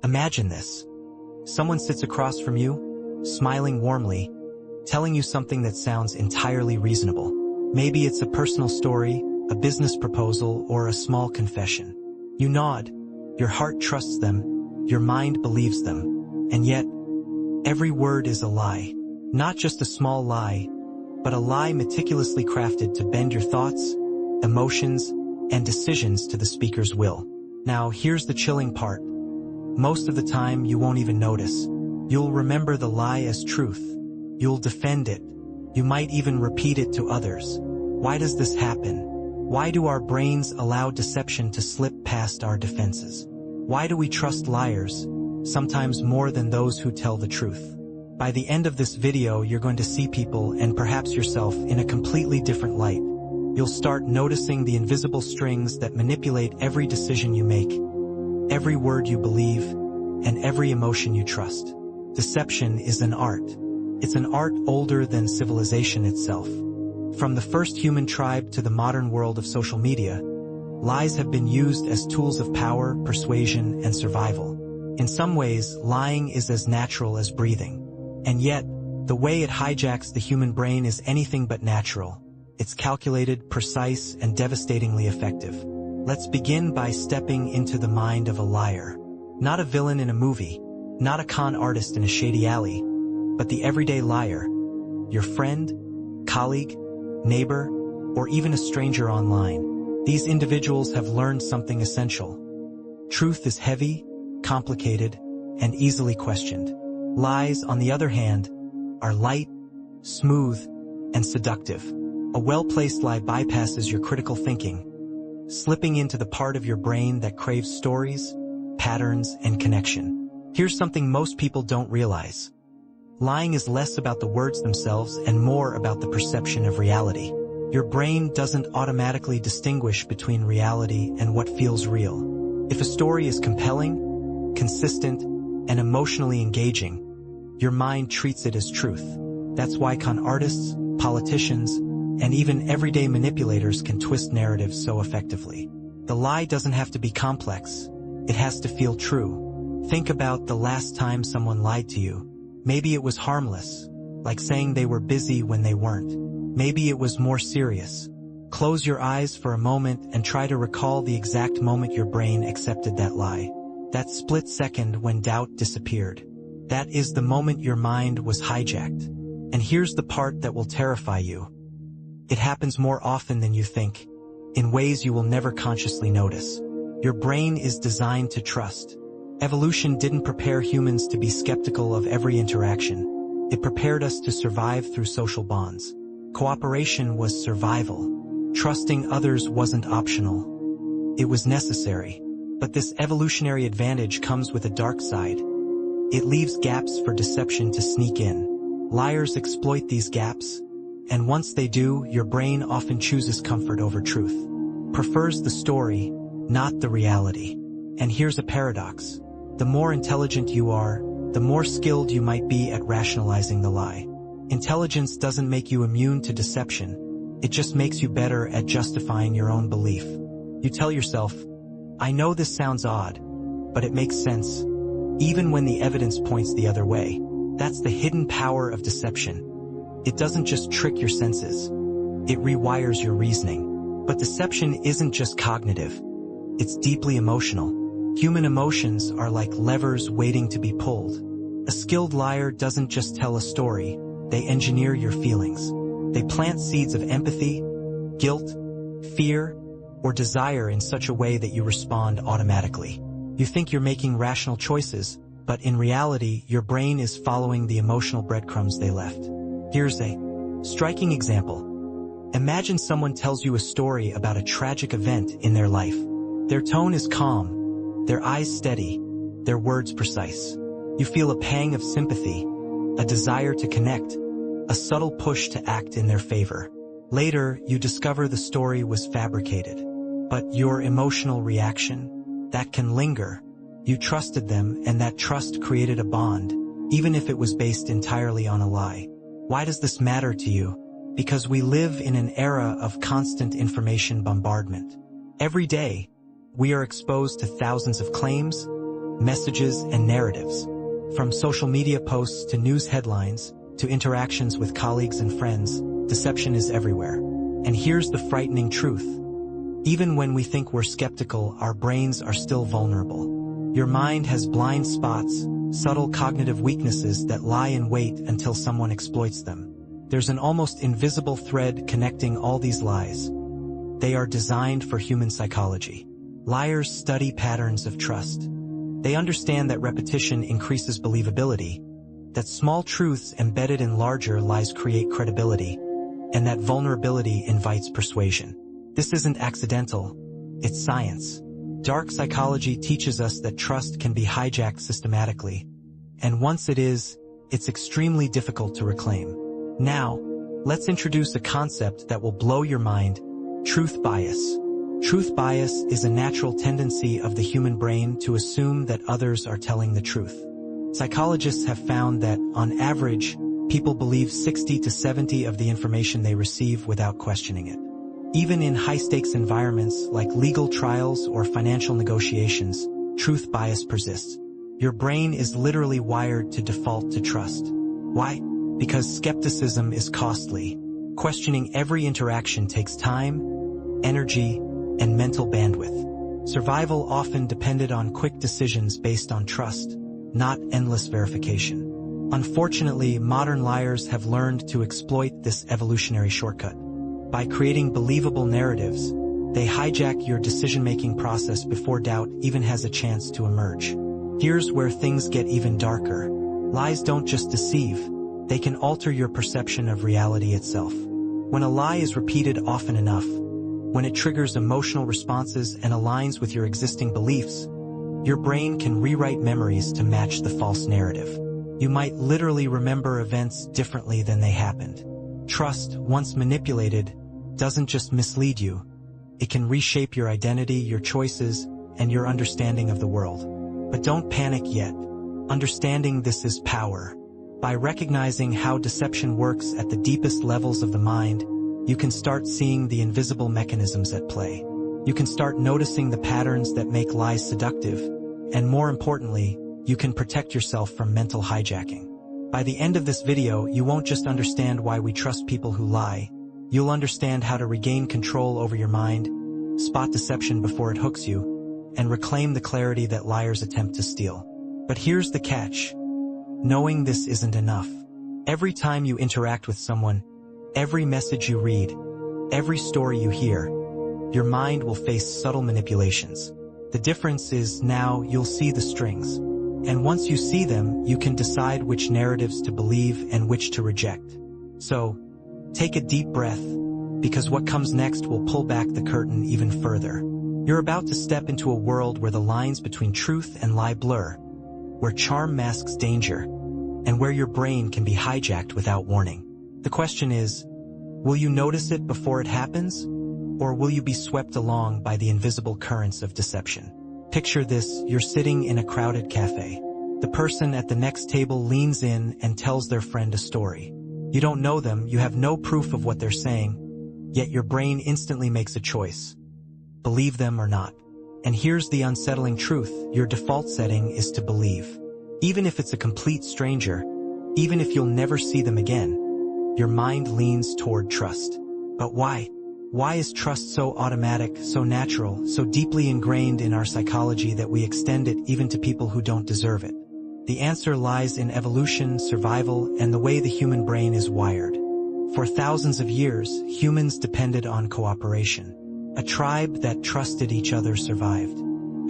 Imagine this. Someone sits across from you, smiling warmly, telling you something that sounds entirely reasonable. Maybe it's a personal story, a business proposal, or a small confession. You nod, your heart trusts them, your mind believes them, and yet, every word is a lie. Not just a small lie, but a lie meticulously crafted to bend your thoughts, emotions, and decisions to the speaker's will. Now, here's the chilling part. Most of the time, you won't even notice. You'll remember the lie as truth. You'll defend it. You might even repeat it to others. Why does this happen? Why do our brains allow deception to slip past our defenses? Why do we trust liars, sometimes more than those who tell the truth? By the end of this video, you're going to see people, and perhaps yourself, in a completely different light. You'll start noticing the invisible strings that manipulate every decision you make, every word you believe, and every emotion you trust. Deception is an art. It's an art older than civilization itself. From the first human tribe to the modern world of social media, lies have been used as tools of power, persuasion, and survival. In some ways, lying is as natural as breathing. And yet, the way it hijacks the human brain is anything but natural. It's calculated, precise, and devastatingly effective. Let's begin by stepping into the mind of a liar. Not a villain in a movie, not a con artist in a shady alley, but the everyday liar. Your friend, colleague, neighbor, or even a stranger online. These individuals have learned something essential. Truth is heavy, complicated, and easily questioned. Lies, on the other hand, are light, smooth, and seductive. A well-placed lie bypasses your critical thinking, slipping into the part of your brain that craves stories, patterns, and connection. Here's something most people don't realize. Lying is less about the words themselves and more about the perception of reality. Your brain doesn't automatically distinguish between reality and what feels real. If a story is compelling, consistent, and emotionally engaging, your mind treats it as truth. That's why con artists, politicians, and even everyday manipulators can twist narratives so effectively. The lie doesn't have to be complex. It has to feel true. Think about the last time someone lied to you. Maybe it was harmless, like saying they were busy when they weren't. Maybe it was more serious. Close your eyes for a moment and try to recall the exact moment your brain accepted that lie. That split second when doubt disappeared. That is the moment your mind was hijacked. And here's the part that will terrify you. It happens more often than you think, in ways you will never consciously notice. Your brain is designed to trust. Evolution didn't prepare humans to be skeptical of every interaction. It prepared us to survive through social bonds. Cooperation was survival. Trusting others wasn't optional. It was necessary. But this evolutionary advantage comes with a dark side. It leaves gaps for deception to sneak in. Liars exploit these gaps, and once they do, your brain often chooses comfort over truth. Prefers the story, not the reality. And here's a paradox. The more intelligent you are, the more skilled you might be at rationalizing the lie. Intelligence doesn't make you immune to deception. It just makes you better at justifying your own belief. You tell yourself, I know this sounds odd, but it makes sense, even when the evidence points the other way. That's the hidden power of deception. It doesn't just trick your senses. It rewires your reasoning. But deception isn't just cognitive. It's deeply emotional. Human emotions are like levers waiting to be pulled. A skilled liar doesn't just tell a story, they engineer your feelings. They plant seeds of empathy, guilt, fear, or desire in such a way that you respond automatically. You think you're making rational choices, but in reality, your brain is following the emotional breadcrumbs they left. Here's a striking example. Imagine someone tells you a story about a tragic event in their life. Their tone is calm, their eyes steady, their words precise. You feel a pang of sympathy, a desire to connect, a subtle push to act in their favor. Later, you discover the story was fabricated. But your emotional reaction, that can linger. You trusted them, and that trust created a bond, even if it was based entirely on a lie. Why does this matter to you? Because we live in an era of constant information bombardment. Every day, we are exposed to thousands of claims, messages, and narratives. From social media posts to news headlines, to interactions with colleagues and friends, deception is everywhere. And here's the frightening truth. Even when we think we're skeptical, our brains are still vulnerable. Your mind has blind spots, subtle cognitive weaknesses that lie in wait until someone exploits them. There's an almost invisible thread connecting all these lies. They are designed for human psychology. Liars study patterns of trust. They understand that repetition increases believability, that small truths embedded in larger lies create credibility, and that vulnerability invites persuasion. This isn't accidental, it's science. Dark psychology teaches us that trust can be hijacked systematically, and once it is, it's extremely difficult to reclaim. Now, let's introduce a concept that will blow your mind: truth bias. Truth bias is a natural tendency of the human brain to assume that others are telling the truth. Psychologists have found that, on average, people believe 60 to 70% of the information they receive without questioning it. Even in high-stakes environments like legal trials or financial negotiations, truth bias persists. Your brain is literally wired to default to trust. Why? Because skepticism is costly. Questioning every interaction takes time, energy, and mental bandwidth. Survival often depended on quick decisions based on trust, not endless verification. Unfortunately, modern liars have learned to exploit this evolutionary shortcut. By creating believable narratives, they hijack your decision-making process before doubt even has a chance to emerge. Here's where things get even darker. Lies don't just deceive, they can alter your perception of reality itself. When a lie is repeated often enough, when it triggers emotional responses and aligns with your existing beliefs, your brain can rewrite memories to match the false narrative. You might literally remember events differently than they happened. Trust, once manipulated, doesn't just mislead you. It can reshape your identity, your choices, and your understanding of the world. But don't panic yet. Understanding this is power. By recognizing how deception works at the deepest levels of the mind, you can start seeing the invisible mechanisms at play. You can start noticing the patterns that make lies seductive, and more importantly, you can protect yourself from mental hijacking. By the end of this video, you won't just understand why we trust people who lie, you'll understand how to regain control over your mind, spot deception before it hooks you, and reclaim the clarity that liars attempt to steal. But here's the catch. Knowing this isn't enough. Every time you interact with someone, every message you read, every story you hear, your mind will face subtle manipulations. The difference is now you'll see the strings. And once you see them, you can decide which narratives to believe and which to reject. So, take a deep breath, because what comes next will pull back the curtain even further. You're about to step into a world where the lines between truth and lie blur, where charm masks danger, and where your brain can be hijacked without warning. The question is, will you notice it before it happens? Or will you be swept along by the invisible currents of deception? Picture this: you're sitting in a crowded cafe. The person at the next table leans in and tells their friend a story. You don't know them, you have no proof of what they're saying, yet your brain instantly makes a choice. Believe them or not. And here's the unsettling truth: your default setting is to believe. Even if it's a complete stranger, even if you'll never see them again, your mind leans toward trust. But why? Why is trust so automatic, so natural, so deeply ingrained in our psychology that we extend it even to people who don't deserve it? The answer lies in evolution, survival, and the way the human brain is wired. For thousands of years, humans depended on cooperation. A tribe that trusted each other survived.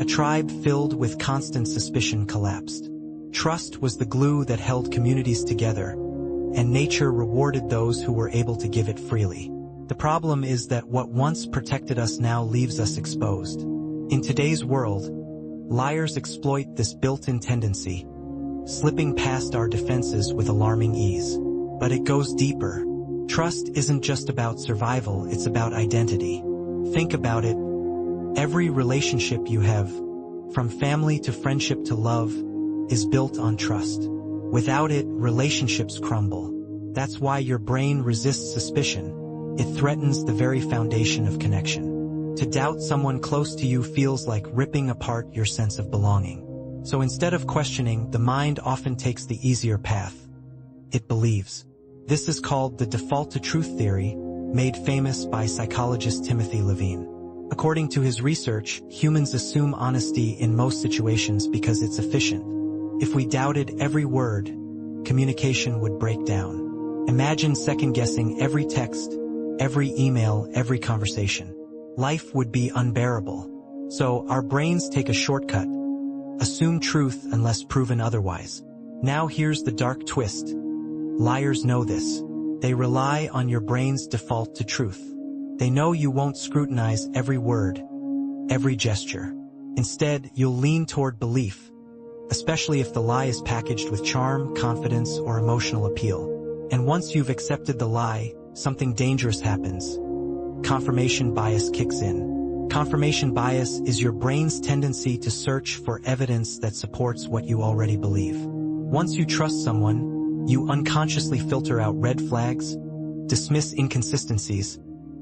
A tribe filled with constant suspicion collapsed. Trust was the glue that held communities together, and nature rewarded those who were able to give it freely. The problem is that what once protected us now leaves us exposed. In today's world, liars exploit this built-in tendency, slipping past our defenses with alarming ease. But it goes deeper. Trust isn't just about survival, it's about identity. Think about it. Every relationship you have, from family to friendship to love, is built on trust. Without it, relationships crumble. That's why your brain resists suspicion. It threatens the very foundation of connection. To doubt someone close to you feels like ripping apart your sense of belonging. So instead of questioning, the mind often takes the easier path. It believes. This is called the default to truth theory, made famous by psychologist Timothy Levine. According to his research, humans assume honesty in most situations because it's efficient. If we doubted every word, communication would break down. Imagine second-guessing every text, every email, every conversation. Life would be unbearable. So our brains take a shortcut. Assume truth unless proven otherwise. Now here's the dark twist. Liars know this. They rely on your brain's default to truth. They know you won't scrutinize every word, every gesture. Instead, you'll lean toward belief, especially if the lie is packaged with charm, confidence, or emotional appeal. And once you've accepted the lie, something dangerous happens. Confirmation bias kicks in. Confirmation bias is your brain's tendency to search for evidence that supports what you already believe. Once you trust someone, you unconsciously filter out red flags, dismiss inconsistencies,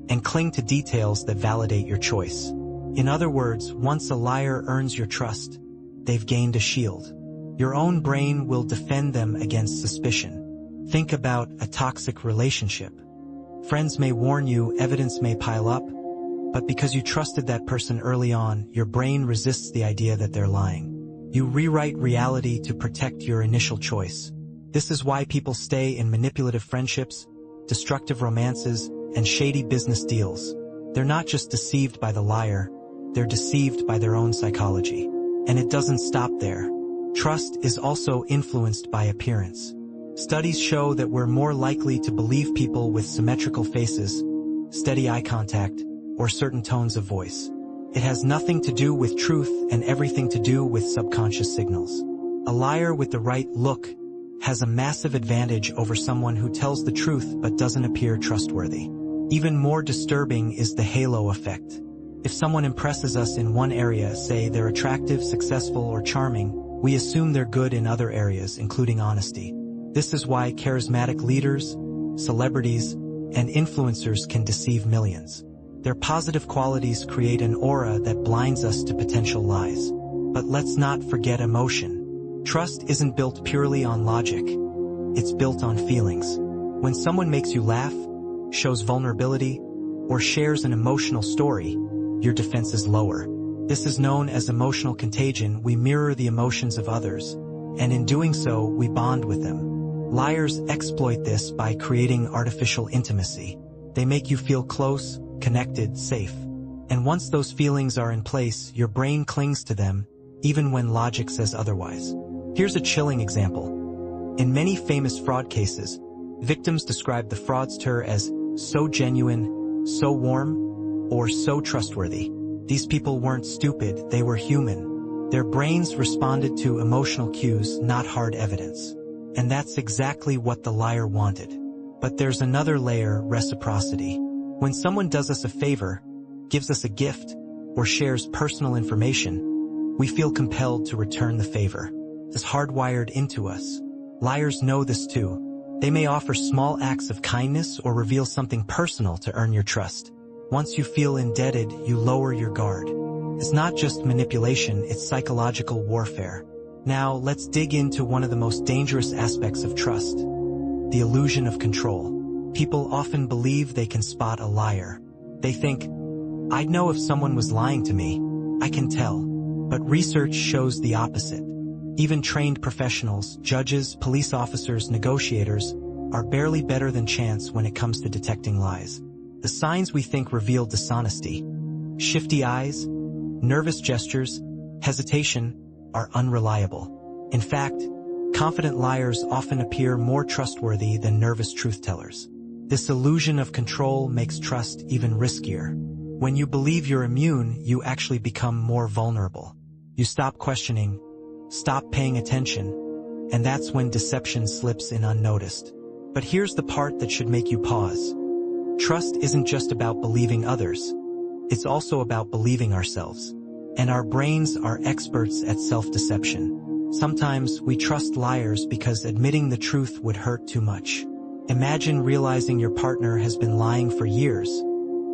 and cling to details that validate your choice. In other words, once a liar earns your trust, they've gained a shield. Your own brain will defend them against suspicion. Think about a toxic relationship. Friends may warn you, evidence may pile up, but because you trusted that person early on, your brain resists the idea that they're lying. You rewrite reality to protect your initial choice. This is why people stay in manipulative friendships, destructive romances, and shady business deals. They're not just deceived by the liar, they're deceived by their own psychology. And it doesn't stop there. Trust is also influenced by appearance. Studies show that we're more likely to believe people with symmetrical faces, steady eye contact, or certain tones of voice. It has nothing to do with truth and everything to do with subconscious signals. A liar with the right look has a massive advantage over someone who tells the truth but doesn't appear trustworthy. Even more disturbing is the halo effect. If someone impresses us in one area, say they're attractive, successful, or charming, we assume they're good in other areas, including honesty. This is why charismatic leaders, celebrities, and influencers can deceive millions. Their positive qualities create an aura that blinds us to potential lies. But let's not forget emotion. Trust isn't built purely on logic. It's built on feelings. When someone makes you laugh, shows vulnerability, or shares an emotional story, your defenses lower. This is known as emotional contagion. We mirror the emotions of others, and in doing so, we bond with them. Liars exploit this by creating artificial intimacy. They make you feel close, connected, safe. And once those feelings are in place, your brain clings to them, even when logic says otherwise. Here's a chilling example. In many famous fraud cases, victims describe the fraudster as so genuine, so warm, or so trustworthy. These people weren't stupid, they were human. Their brains responded to emotional cues, not hard evidence. And that's exactly what the liar wanted. But there's another layer, reciprocity. When someone does us a favor, gives us a gift, or shares personal information, we feel compelled to return the favor. It's hardwired into us. Liars know this too. They may offer small acts of kindness or reveal something personal to earn your trust. Once you feel indebted, you lower your guard. It's not just manipulation, it's psychological warfare. Now, let's dig into one of the most dangerous aspects of trust: the illusion of control. People often believe they can spot a liar. They think, I'd know if someone was lying to me. I can tell. But research shows the opposite. Even trained professionals, judges, police officers, negotiators, are barely better than chance when it comes to detecting lies. The signs we think reveal dishonesty, shifty eyes, nervous gestures, hesitation, are unreliable. In fact, confident liars often appear more trustworthy than nervous truth-tellers. This illusion of control makes trust even riskier. When you believe you're immune, you actually become more vulnerable. You stop questioning, stop paying attention, and that's when deception slips in unnoticed. But here's the part that should make you pause. Trust isn't just about believing others. It's also about believing ourselves. And our brains are experts at self-deception. Sometimes we trust liars because admitting the truth would hurt too much. Imagine realizing your partner has been lying for years,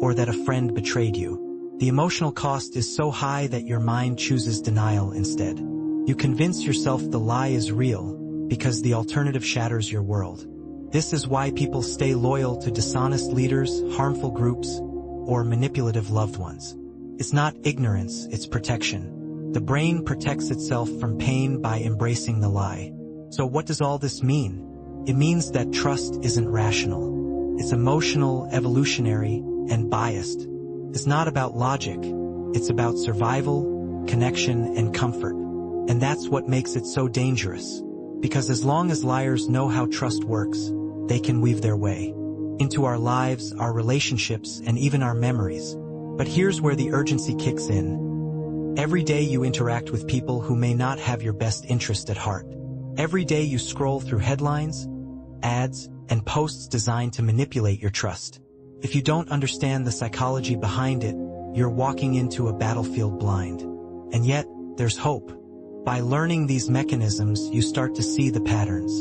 or that a friend betrayed you. The emotional cost is so high that your mind chooses denial instead. You convince yourself the lie is real because the alternative shatters your world. This is why people stay loyal to dishonest leaders, harmful groups, or manipulative loved ones. It's not ignorance, it's protection. The brain protects itself from pain by embracing the lie. So what does all this mean? It means that trust isn't rational. It's emotional, evolutionary, and biased. It's not about logic. It's about survival, connection, and comfort. And that's what makes it so dangerous. Because as long as liars know how trust works, they can weave their way into our lives, our relationships, and even our memories. But here's where the urgency kicks in. Every day you interact with people who may not have your best interest at heart. Every day you scroll through headlines, ads, and posts designed to manipulate your trust. If you don't understand the psychology behind it, you're walking into a battlefield blind. And yet, there's hope. By learning these mechanisms, you start to see the patterns.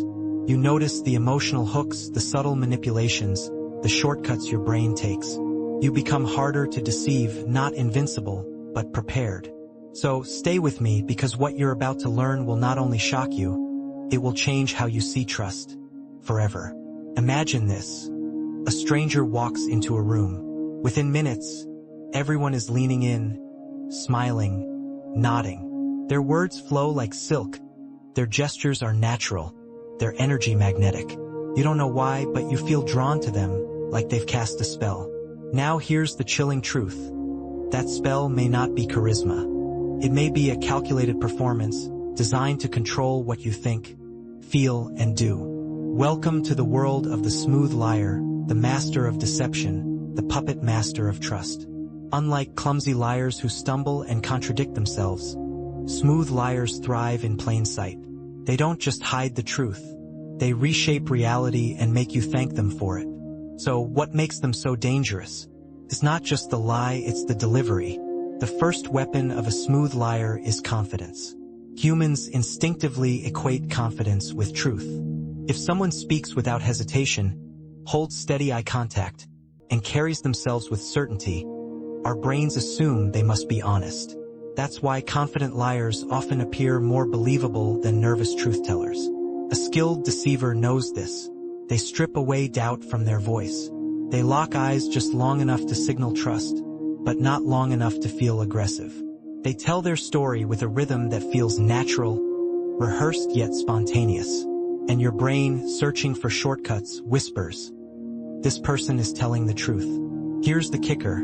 You notice the emotional hooks, the subtle manipulations, the shortcuts your brain takes. You become harder to deceive, not invincible, but prepared. So stay with me, because what you're about to learn will not only shock you, it will change how you see trust forever. Imagine this. A stranger walks into a room. Within minutes, everyone is leaning in, smiling, nodding. Their words flow like silk. Their gestures are natural. Their energy magnetic. You don't know why, but you feel drawn to them, like they've cast a spell. Now here's the chilling truth. That spell may not be charisma. It may be a calculated performance, designed to control what you think, feel, and do. Welcome to the world of the smooth liar, the master of deception, the puppet master of trust. Unlike clumsy liars who stumble and contradict themselves, smooth liars thrive in plain sight. They don't just hide the truth. They reshape reality and make you thank them for it. So what makes them so dangerous? It's not just the lie, it's the delivery. The first weapon of a smooth liar is confidence. Humans instinctively equate confidence with truth. If someone speaks without hesitation, holds steady eye contact, and carries themselves with certainty, our brains assume they must be honest. That's why confident liars often appear more believable than nervous truth-tellers. A skilled deceiver knows this. They strip away doubt from their voice. They lock eyes just long enough to signal trust, but not long enough to feel aggressive. They tell their story with a rhythm that feels natural, rehearsed yet spontaneous. And your brain, searching for shortcuts, whispers, "This person is telling the truth." Here's the kicker.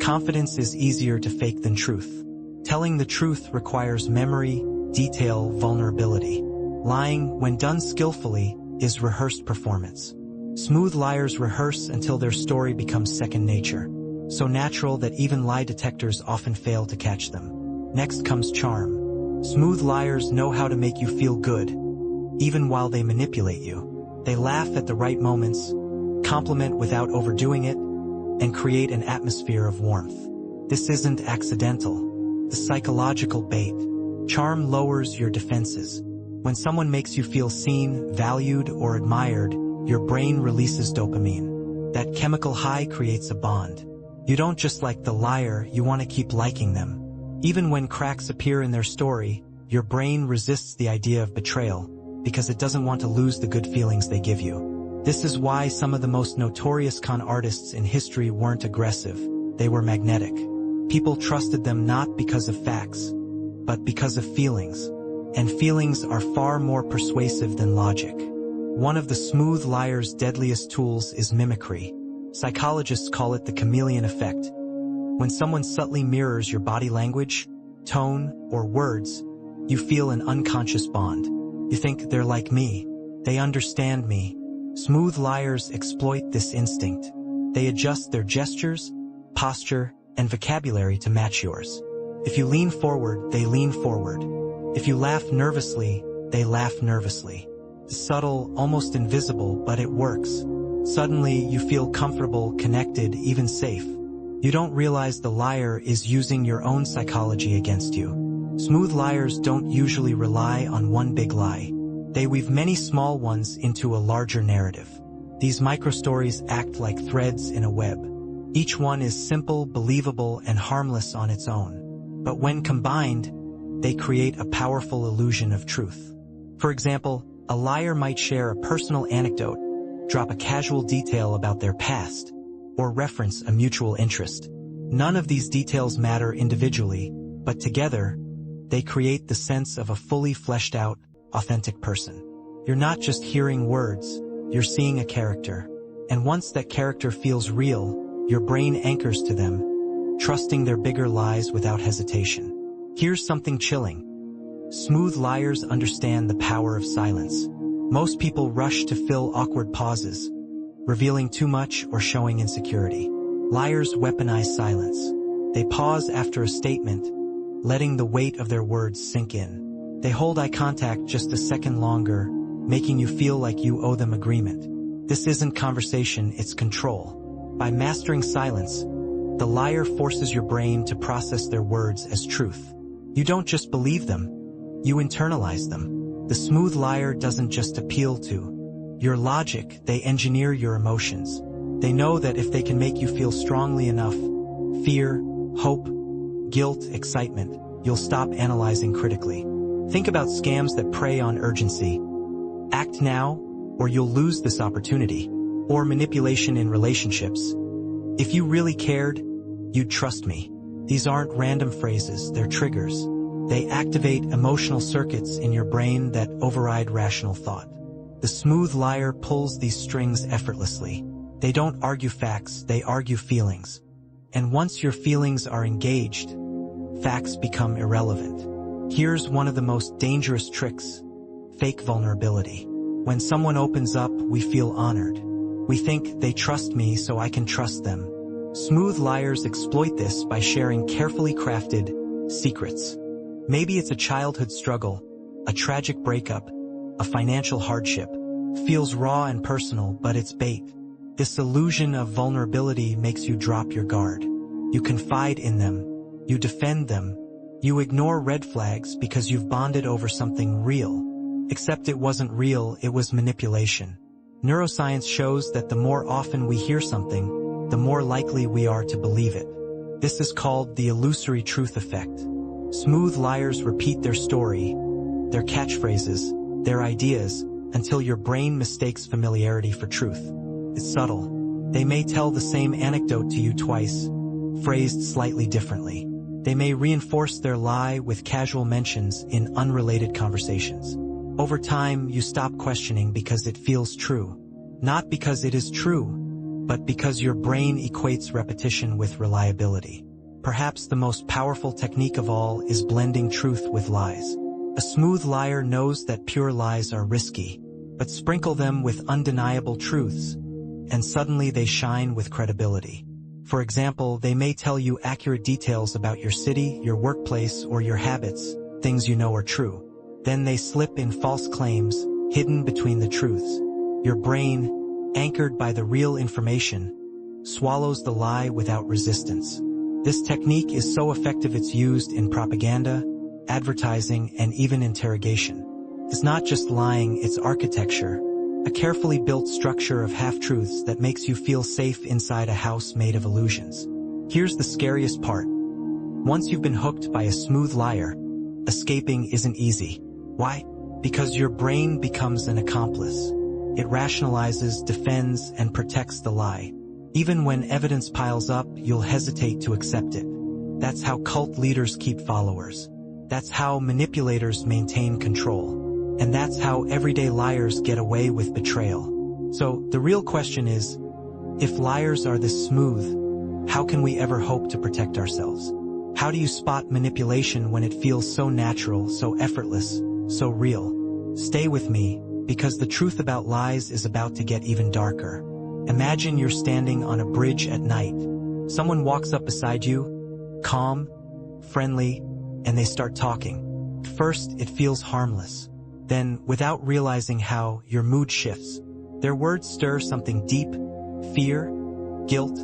Confidence is easier to fake than truth. Telling the truth requires memory, detail, vulnerability. Lying, when done skillfully, is rehearsed performance. Smooth liars rehearse until their story becomes second nature, so natural that even lie detectors often fail to catch them. Next comes charm. Smooth liars know how to make you feel good, even while they manipulate you. They laugh at the right moments, compliment without overdoing it, and create an atmosphere of warmth. This isn't accidental. The psychological bait. Charm lowers your defenses. When someone makes you feel seen, valued, or admired, your brain releases dopamine. That chemical high creates a bond. You don't just like the liar, you want to keep liking them. Even when cracks appear in their story, your brain resists the idea of betrayal, because it doesn't want to lose the good feelings they give you. This is why some of the most notorious con artists in history weren't aggressive. They were magnetic. People trusted them not because of facts, but because of feelings. And feelings are far more persuasive than logic. One of the smooth liar's deadliest tools is mimicry. Psychologists call it the chameleon effect. When someone subtly mirrors your body language, tone, or words, you feel an unconscious bond. You think, they're like me. They understand me. Smooth liars exploit this instinct. They adjust their gestures, posture, and vocabulary to match yours. If you lean forward, they lean forward. If you laugh nervously, they laugh nervously. It's subtle, almost invisible, but it works. Suddenly, you feel comfortable, connected, even safe. You don't realize the liar is using your own psychology against you. Smooth liars don't usually rely on one big lie. They weave many small ones into a larger narrative. These microstories act like threads in a web. Each one is simple, believable, and harmless on its own. But when combined, they create a powerful illusion of truth. For example, a liar might share a personal anecdote, drop a casual detail about their past, or reference a mutual interest. None of these details matter individually, but together, they create the sense of a fully fleshed out, authentic person. You're not just hearing words, you're seeing a character. And once that character feels real, your brain anchors to them, trusting their bigger lies without hesitation. Here's something chilling. Smooth liars understand the power of silence. Most people rush to fill awkward pauses, revealing too much or showing insecurity. Liars weaponize silence. They pause after a statement, letting the weight of their words sink in. They hold eye contact just a second longer, making you feel like you owe them agreement. This isn't conversation, it's control. By mastering silence, the liar forces your brain to process their words as truth. You don't just believe them, you internalize them. The smooth liar doesn't just appeal to your logic, they engineer your emotions. They know that if they can make you feel strongly enough, fear, hope, guilt, excitement, you'll stop analyzing critically. Think about scams that prey on urgency. Act now, or you'll lose this opportunity. Or manipulation in relationships. If you really cared, you'd trust me. These aren't random phrases, they're triggers. They activate emotional circuits in your brain that override rational thought. The smooth liar pulls these strings effortlessly. They don't argue facts, they argue feelings. And once your feelings are engaged, facts become irrelevant. Here's one of the most dangerous tricks: fake vulnerability. When someone opens up, we feel honored. We think they trust me, so I can trust them. Smooth liars exploit this by sharing carefully crafted secrets. Maybe it's a childhood struggle, a tragic breakup, a financial hardship. Feels raw and personal, but it's bait. This illusion of vulnerability makes you drop your guard. You confide in them. You defend them. You ignore red flags because you've bonded over something real. Except it wasn't real, it was manipulation. Neuroscience shows that the more often we hear something, the more likely we are to believe it. This is called the illusory truth effect. Smooth liars repeat their story, their catchphrases, their ideas, until your brain mistakes familiarity for truth. It's subtle. They may tell the same anecdote to you twice, phrased slightly differently. They may reinforce their lie with casual mentions in unrelated conversations. Over time, you stop questioning because it feels true. Not because it is true, but because your brain equates repetition with reliability. Perhaps the most powerful technique of all is blending truth with lies. A smooth liar knows that pure lies are risky, but sprinkle them with undeniable truths, and suddenly they shine with credibility. For example, they may tell you accurate details about your city, your workplace, or your habits, things you know are true. Then they slip in false claims, hidden between the truths. Your brain, anchored by the real information, swallows the lie without resistance. This technique is so effective it's used in propaganda, advertising, and even interrogation. It's not just lying, it's architecture, a carefully built structure of half-truths that makes you feel safe inside a house made of illusions. Here's the scariest part. Once you've been hooked by a smooth liar, escaping isn't easy. Why? Because your brain becomes an accomplice. It rationalizes, defends, and protects the lie. Even when evidence piles up, you'll hesitate to accept it. That's how cult leaders keep followers. That's how manipulators maintain control. And that's how everyday liars get away with betrayal. So, the real question is, if liars are this smooth, how can we ever hope to protect ourselves? How do you spot manipulation when it feels so natural, so effortless, so real? Stay with me, because the truth about lies is about to get even darker. Imagine you're standing on a bridge at night. Someone walks up beside you, calm, friendly, and they start talking. At first, it feels harmless. Then, without realizing how, your mood shifts. Their words stir something deep: fear, guilt,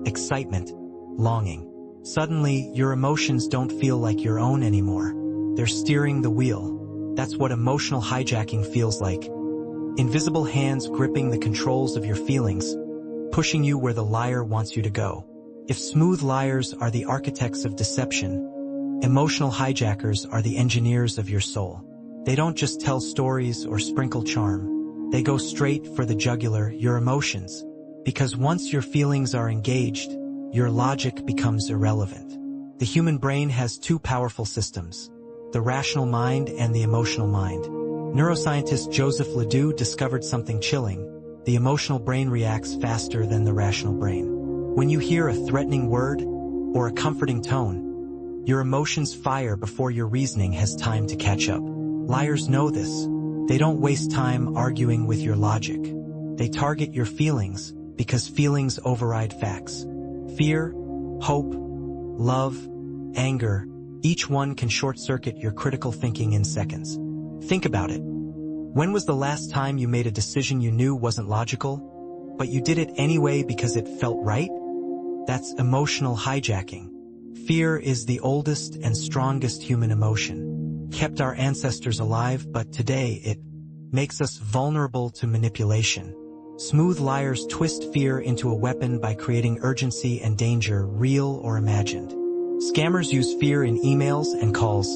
excitement, longing. Suddenly, your emotions don't feel like your own anymore. They're steering the wheel. That's what emotional hijacking feels like. Invisible hands gripping the controls of your feelings, pushing you where the liar wants you to go. If smooth liars are the architects of deception, Emotional hijackers are the engineers of your soul. They don't just tell stories or sprinkle charm. They go straight for the jugular, your emotions. Because once your feelings are engaged, your logic becomes irrelevant. The human brain has two powerful systems, the rational mind and the emotional mind. Neuroscientist Joseph Ledoux discovered something chilling. The emotional brain reacts faster than the rational brain. When you hear a threatening word or a comforting tone, your emotions fire before your reasoning has time to catch up. Liars know this. They don't waste time arguing with your logic. They target your feelings because feelings override facts. Fear, hope, love, anger, each one can short-circuit your critical thinking in seconds. Think about it. When was the last time you made a decision you knew wasn't logical, but you did it anyway because it felt right? That's emotional hijacking. Fear is the oldest and strongest human emotion. Kept our ancestors alive, but today it makes us vulnerable to manipulation. Smooth liars twist fear into a weapon by creating urgency and danger, real or imagined. Scammers use fear in emails and calls.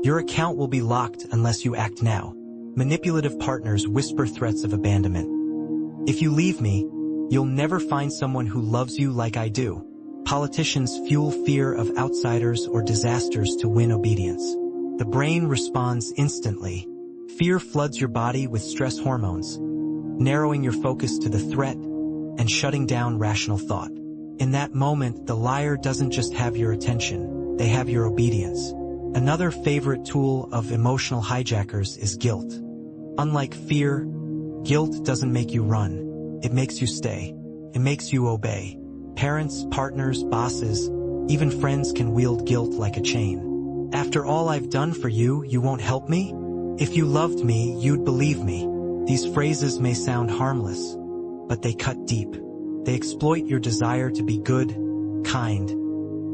Your account will be locked unless you act now. Manipulative partners whisper threats of abandonment. If you leave me, you'll never find someone who loves you like I do. Politicians fuel fear of outsiders or disasters to win obedience. The brain responds instantly. Fear floods your body with stress hormones, narrowing your focus to the threat and shutting down rational thought. In that moment, the liar doesn't just have your attention, they have your obedience. Another favorite tool of emotional hijackers is guilt. Unlike fear, guilt doesn't make you run. It makes you stay. It makes you obey. Parents, partners, bosses, even friends can wield guilt like a chain. After all I've done for you, you won't help me? If you loved me, you'd believe me. These phrases may sound harmless, but they cut deep. They exploit your desire to be good, kind,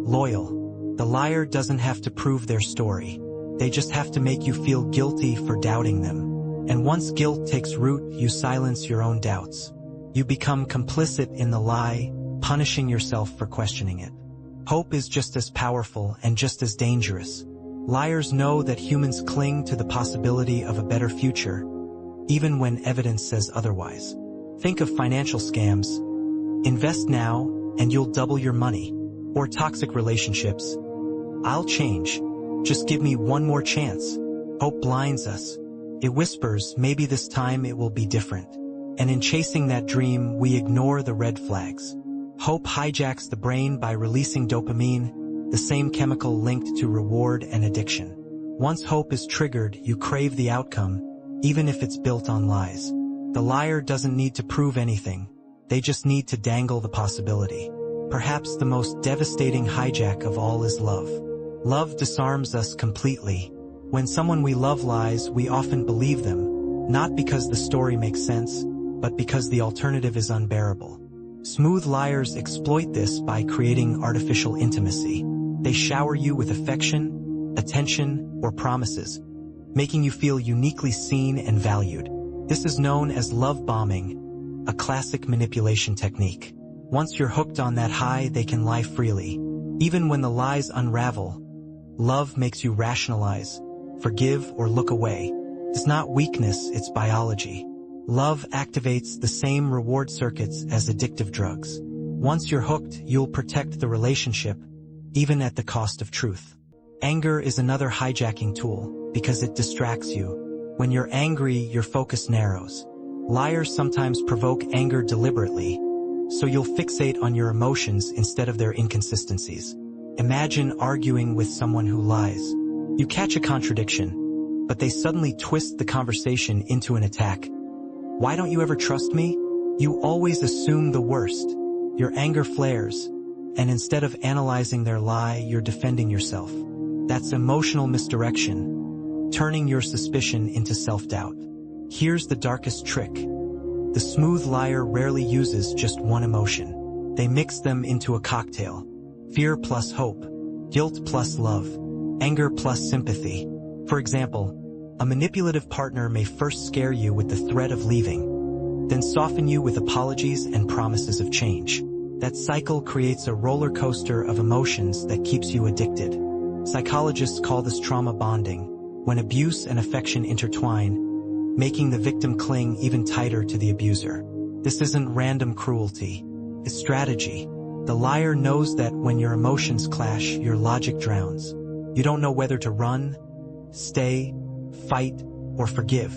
loyal. The liar doesn't have to prove their story. They just have to make you feel guilty for doubting them. And once guilt takes root, you silence your own doubts. You become complicit in the lie, punishing yourself for questioning it. Hope is just as powerful and just as dangerous. Liars know that humans cling to the possibility of a better future, even when evidence says otherwise. Think of financial scams. Invest now, and you'll double your money. Or toxic relationships. I'll change. Just give me one more chance. Hope blinds us. It whispers, maybe this time it will be different. And in chasing that dream, we ignore the red flags. Hope hijacks the brain by releasing dopamine, the same chemical linked to reward and addiction. Once hope is triggered, you crave the outcome, even if it's built on lies. The liar doesn't need to prove anything. They just need to dangle the possibility. Perhaps the most devastating hijack of all is love. Love disarms us completely. When someone we love lies, we often believe them, not because the story makes sense, but because the alternative is unbearable. Smooth liars exploit this by creating artificial intimacy. They shower you with affection, attention, or promises, making you feel uniquely seen and valued. This is known as love bombing, a classic manipulation technique. Once you're hooked on that high, they can lie freely. Even when the lies unravel, love makes you rationalize, forgive, or look away. It's not weakness, it's biology. Love activates the same reward circuits as addictive drugs. Once you're hooked, you'll protect the relationship, even at the cost of truth. Anger is another hijacking tool, because it distracts you. When you're angry, your focus narrows. Liars sometimes provoke anger deliberately, so you'll fixate on your emotions instead of their inconsistencies. Imagine arguing with someone who lies. You catch a contradiction, but they suddenly twist the conversation into an attack. Why don't you ever trust me? You always assume the worst. Your anger flares, and instead of analyzing their lie, you're defending yourself. That's emotional misdirection, turning your suspicion into self-doubt. Here's the darkest trick. The smooth liar rarely uses just one emotion. They mix them into a cocktail. Fear plus hope, guilt plus love, anger plus sympathy. For example, a manipulative partner may first scare you with the threat of leaving, then soften you with apologies and promises of change. That cycle creates a roller coaster of emotions that keeps you addicted. Psychologists call this trauma bonding, when abuse and affection intertwine, making the victim cling even tighter to the abuser. This isn't random cruelty. It's strategy. The liar knows that when your emotions clash, your logic drowns. You don't know whether to run, stay, fight, or forgive.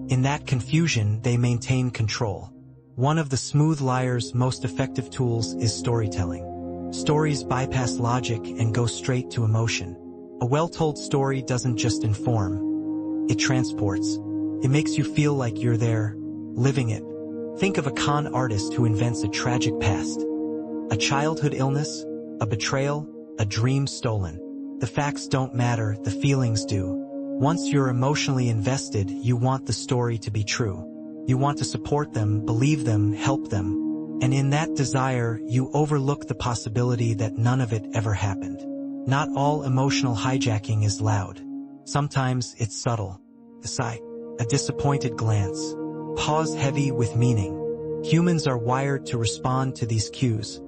In that confusion, they maintain control. One of the smooth liar's most effective tools is storytelling. Stories bypass logic and go straight to emotion. A well-told story doesn't just inform, it transports. It makes you feel like you're there, living it. Think of a con artist who invents a tragic past. A childhood illness, a betrayal, a dream stolen. The facts don't matter, the feelings do. Once you're emotionally invested, you want the story to be true. You want to support them, believe them, help them. And in that desire, you overlook the possibility that none of it ever happened. Not all emotional hijacking is loud. Sometimes it's subtle. A sigh, a disappointed glance, pause heavy with meaning. Humans are wired to respond to these cues,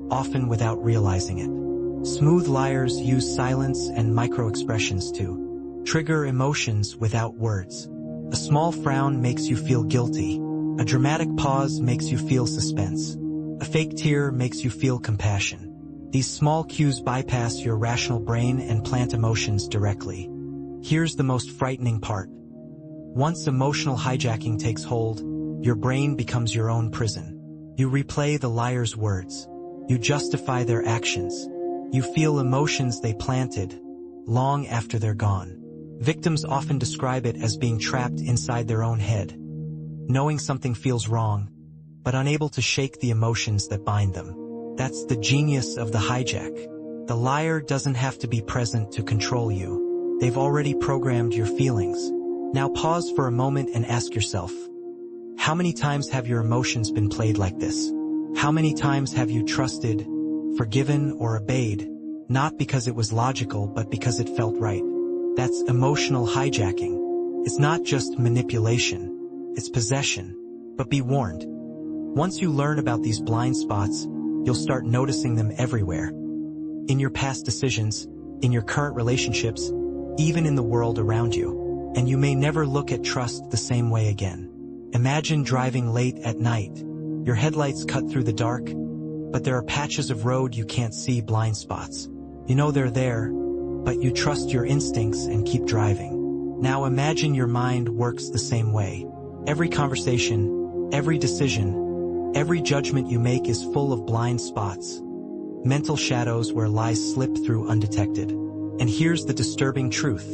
often without realizing it. Smooth liars use silence and micro-expressions to trigger emotions without words. A small frown makes you feel guilty. A dramatic pause makes you feel suspense. A fake tear makes you feel compassion. These small cues bypass your rational brain and plant emotions directly. Here's the most frightening part. Once emotional hijacking takes hold, your brain becomes your own prison. You replay the liar's words. You justify their actions. You feel emotions they planted, long after they're gone. Victims often describe it as being trapped inside their own head, knowing something feels wrong, but unable to shake the emotions that bind them. That's the genius of the hijack. The liar doesn't have to be present to control you. They've already programmed your feelings. Now pause for a moment and ask yourself, how many times have your emotions been played like this? How many times have you trusted, forgiven, or obeyed, not because it was logical but because it felt right? That's emotional hijacking. It's not just manipulation, it's possession. But be warned. Once you learn about these blind spots, you'll start noticing them everywhere. In your past decisions, in your current relationships, even in the world around you. And you may never look at trust the same way again. Imagine driving late at night. Your headlights cut through the dark, but there are patches of road you can't see, blind spots. You know they're there, but you trust your instincts and keep driving. Now imagine your mind works the same way. Every conversation, every decision, every judgment you make is full of blind spots. Mental shadows where lies slip through undetected. And here's the disturbing truth.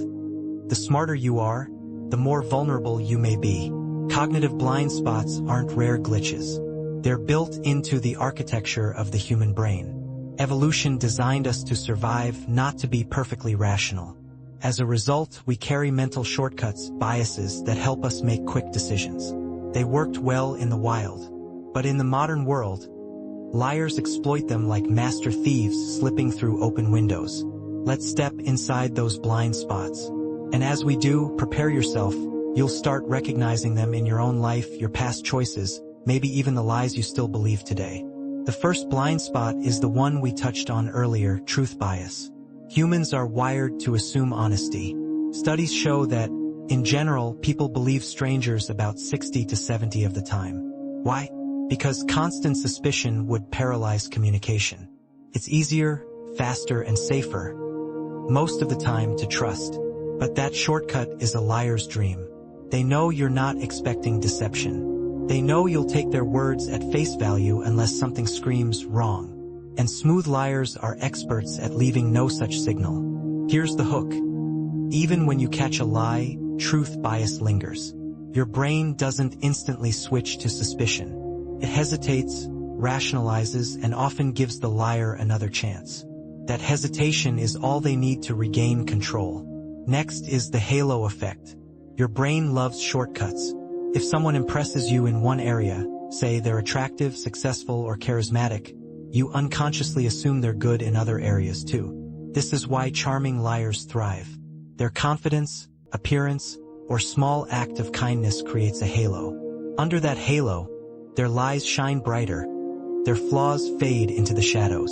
The smarter you are, the more vulnerable you may be. Cognitive blind spots aren't rare glitches. They're built into the architecture of the human brain. Evolution designed us to survive, not to be perfectly rational. As a result, we carry mental shortcuts, biases that help us make quick decisions. They worked well in the wild. But in the modern world, liars exploit them like master thieves slipping through open windows. Let's step inside those blind spots. And as we do, prepare yourself. You'll start recognizing them in your own life, your past choices, maybe even the lies you still believe today. The first blind spot is the one we touched on earlier, truth bias. Humans are wired to assume honesty. Studies show that, in general, people believe strangers about 60 to 70 of the time. Why? Because constant suspicion would paralyze communication. It's easier, faster, and safer, most of the time, to trust. But that shortcut is a liar's dream. They know you're not expecting deception. They know you'll take their words at face value unless something screams wrong. And smooth liars are experts at leaving no such signal. Here's the hook. Even when you catch a lie, truth bias lingers. Your brain doesn't instantly switch to suspicion. It hesitates, rationalizes, and often gives the liar another chance. That hesitation is all they need to regain control. Next is the halo effect. Your brain loves shortcuts. If someone impresses you in one area, say they're attractive, successful, or charismatic, you unconsciously assume they're good in other areas too. This is why charming liars thrive. Their confidence, appearance, or small act of kindness creates a halo. Under that halo, their lies shine brighter. Their flaws fade into the shadows.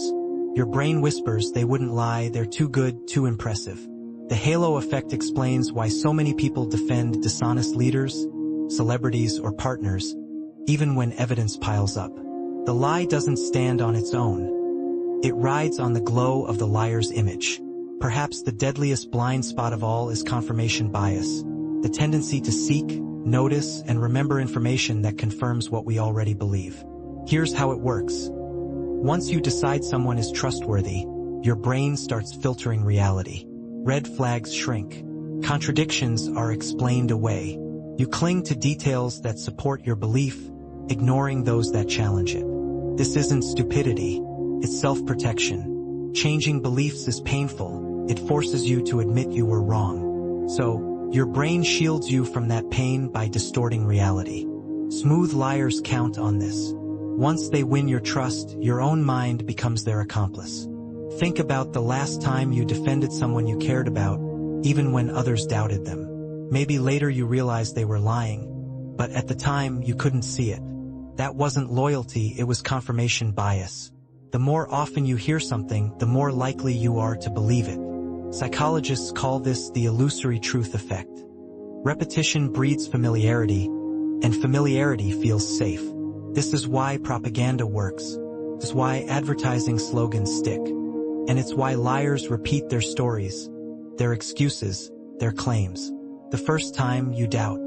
Your brain whispers they wouldn't lie, they're too good, too impressive. The halo effect explains why so many people defend dishonest leaders, celebrities, or partners, even when evidence piles up. The lie doesn't stand on its own. It rides on the glow of the liar's image. Perhaps the deadliest blind spot of all is confirmation bias, the tendency to seek, notice, and remember information that confirms what we already believe. Here's how it works. Once you decide someone is trustworthy, your brain starts filtering reality. Red flags shrink. Contradictions are explained away. You cling to details that support your belief, ignoring those that challenge it. This isn't stupidity, it's self-protection. Changing beliefs is painful. It forces you to admit you were wrong. So, your brain shields you from that pain by distorting reality. Smooth liars count on this. Once they win your trust, your own mind becomes their accomplice. Think about the last time you defended someone you cared about, even when others doubted them. Maybe later you realized they were lying, but at the time you couldn't see it. That wasn't loyalty, it was confirmation bias. The more often you hear something, the more likely you are to believe it. Psychologists call this the illusory truth effect. Repetition breeds familiarity, and familiarity feels safe. This is why propaganda works. This is why advertising slogans stick. And it's why liars repeat their stories, their excuses, their claims. The first time you doubt.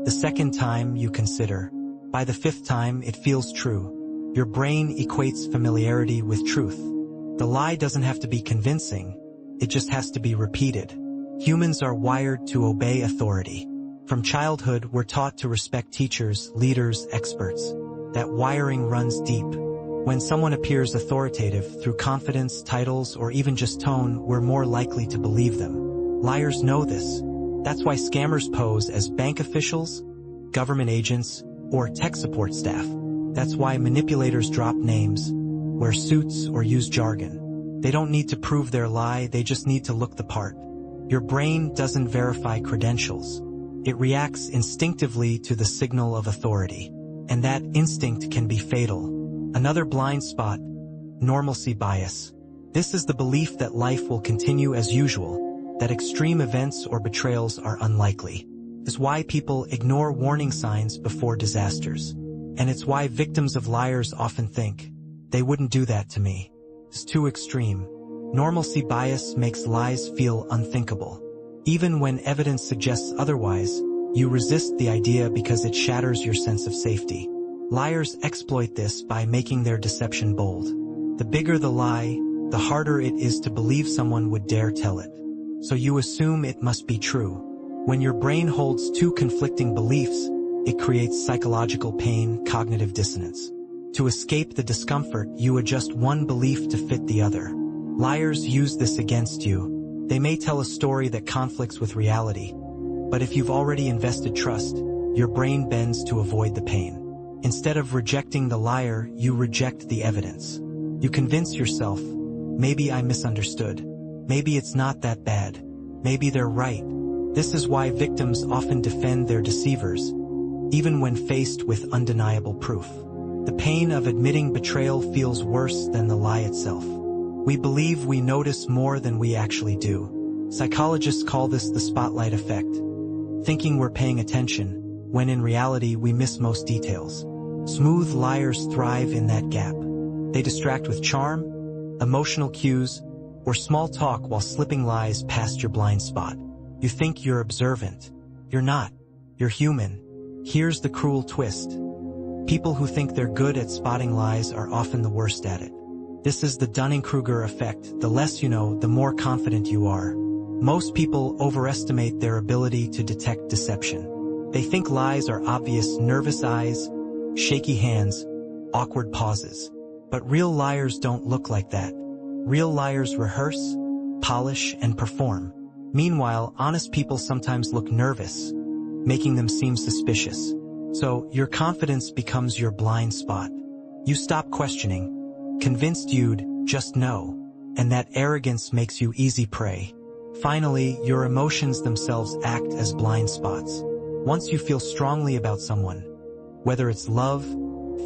The second time you consider. By the fifth time it feels true. Your brain equates familiarity with truth. The lie doesn't have to be convincing, it just has to be repeated. Humans are wired to obey authority. From childhood, we're taught to respect teachers, leaders, experts. That wiring runs deep. When someone appears authoritative through confidence, titles, or even just tone, we're more likely to believe them. Liars know this. That's why scammers pose as bank officials, government agents, or tech support staff. That's why manipulators drop names, wear suits, or use jargon. They don't need to prove their lie, they just need to look the part. Your brain doesn't verify credentials. It reacts instinctively to the signal of authority. And that instinct can be fatal. Another blind spot, normalcy bias. This is the belief that life will continue as usual, that extreme events or betrayals are unlikely. It's why people ignore warning signs before disasters. And it's why victims of liars often think, they wouldn't do that to me. It's too extreme. Normalcy bias makes lies feel unthinkable. Even when evidence suggests otherwise, you resist the idea because it shatters your sense of safety. Liars exploit this by making their deception bold. The bigger the lie, the harder it is to believe someone would dare tell it. So you assume it must be true. When your brain holds two conflicting beliefs, it creates psychological pain, cognitive dissonance. To escape the discomfort, you adjust one belief to fit the other. Liars use this against you. They may tell a story that conflicts with reality, but if you've already invested trust, your brain bends to avoid the pain. Instead of rejecting the liar, you reject the evidence. You convince yourself, maybe I misunderstood. Maybe it's not that bad. Maybe they're right. This is why victims often defend their deceivers, even when faced with undeniable proof. The pain of admitting betrayal feels worse than the lie itself. We believe we notice more than we actually do. Psychologists call this the spotlight effect, thinking we're paying attention, when in reality we miss most details. Smooth liars thrive in that gap. They distract with charm, emotional cues, or small talk while slipping lies past your blind spot. You think you're observant. You're not. You're human. Here's the cruel twist. People who think they're good at spotting lies are often the worst at it. This is the Dunning-Kruger effect. The less you know, the more confident you are. Most people overestimate their ability to detect deception. They think lies are obvious: nervous eyes, shaky hands, awkward pauses. But real liars don't look like that. Real liars rehearse, polish, and perform. Meanwhile, honest people sometimes look nervous, making them seem suspicious. So, your confidence becomes your blind spot. You stop questioning, convinced you'd just know, and that arrogance makes you easy prey. Finally, your emotions themselves act as blind spots. Once you feel strongly about someone, whether it's love,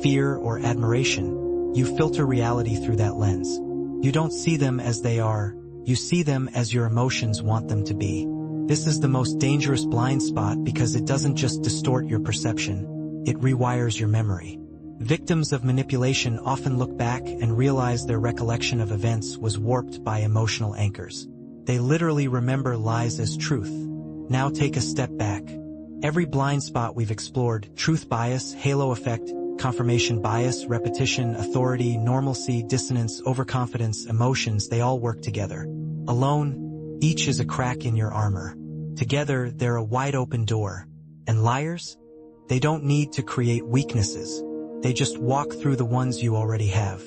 fear, or admiration, you filter reality through that lens. You don't see them as they are, you see them as your emotions want them to be. This is the most dangerous blind spot because it doesn't just distort your perception, it rewires your memory. Victims of manipulation often look back and realize their recollection of events was warped by emotional anchors. They literally remember lies as truth. Now take a step back. Every blind spot we've explored, truth bias, halo effect, confirmation bias, repetition, authority, normalcy, dissonance, overconfidence, emotions, they all work together. Alone, each is a crack in your armor. Together, they're a wide-open door. And liars? They don't need to create weaknesses. They just walk through the ones you already have.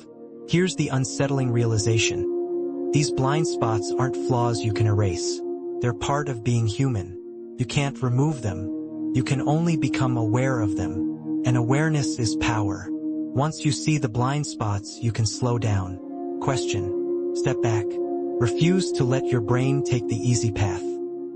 Here's the unsettling realization. These blind spots aren't flaws you can erase. They're part of being human. You can't remove them. You can only become aware of them. And awareness is power. Once you see the blind spots, you can slow down. Question. Step back. Refuse to let your brain take the easy path.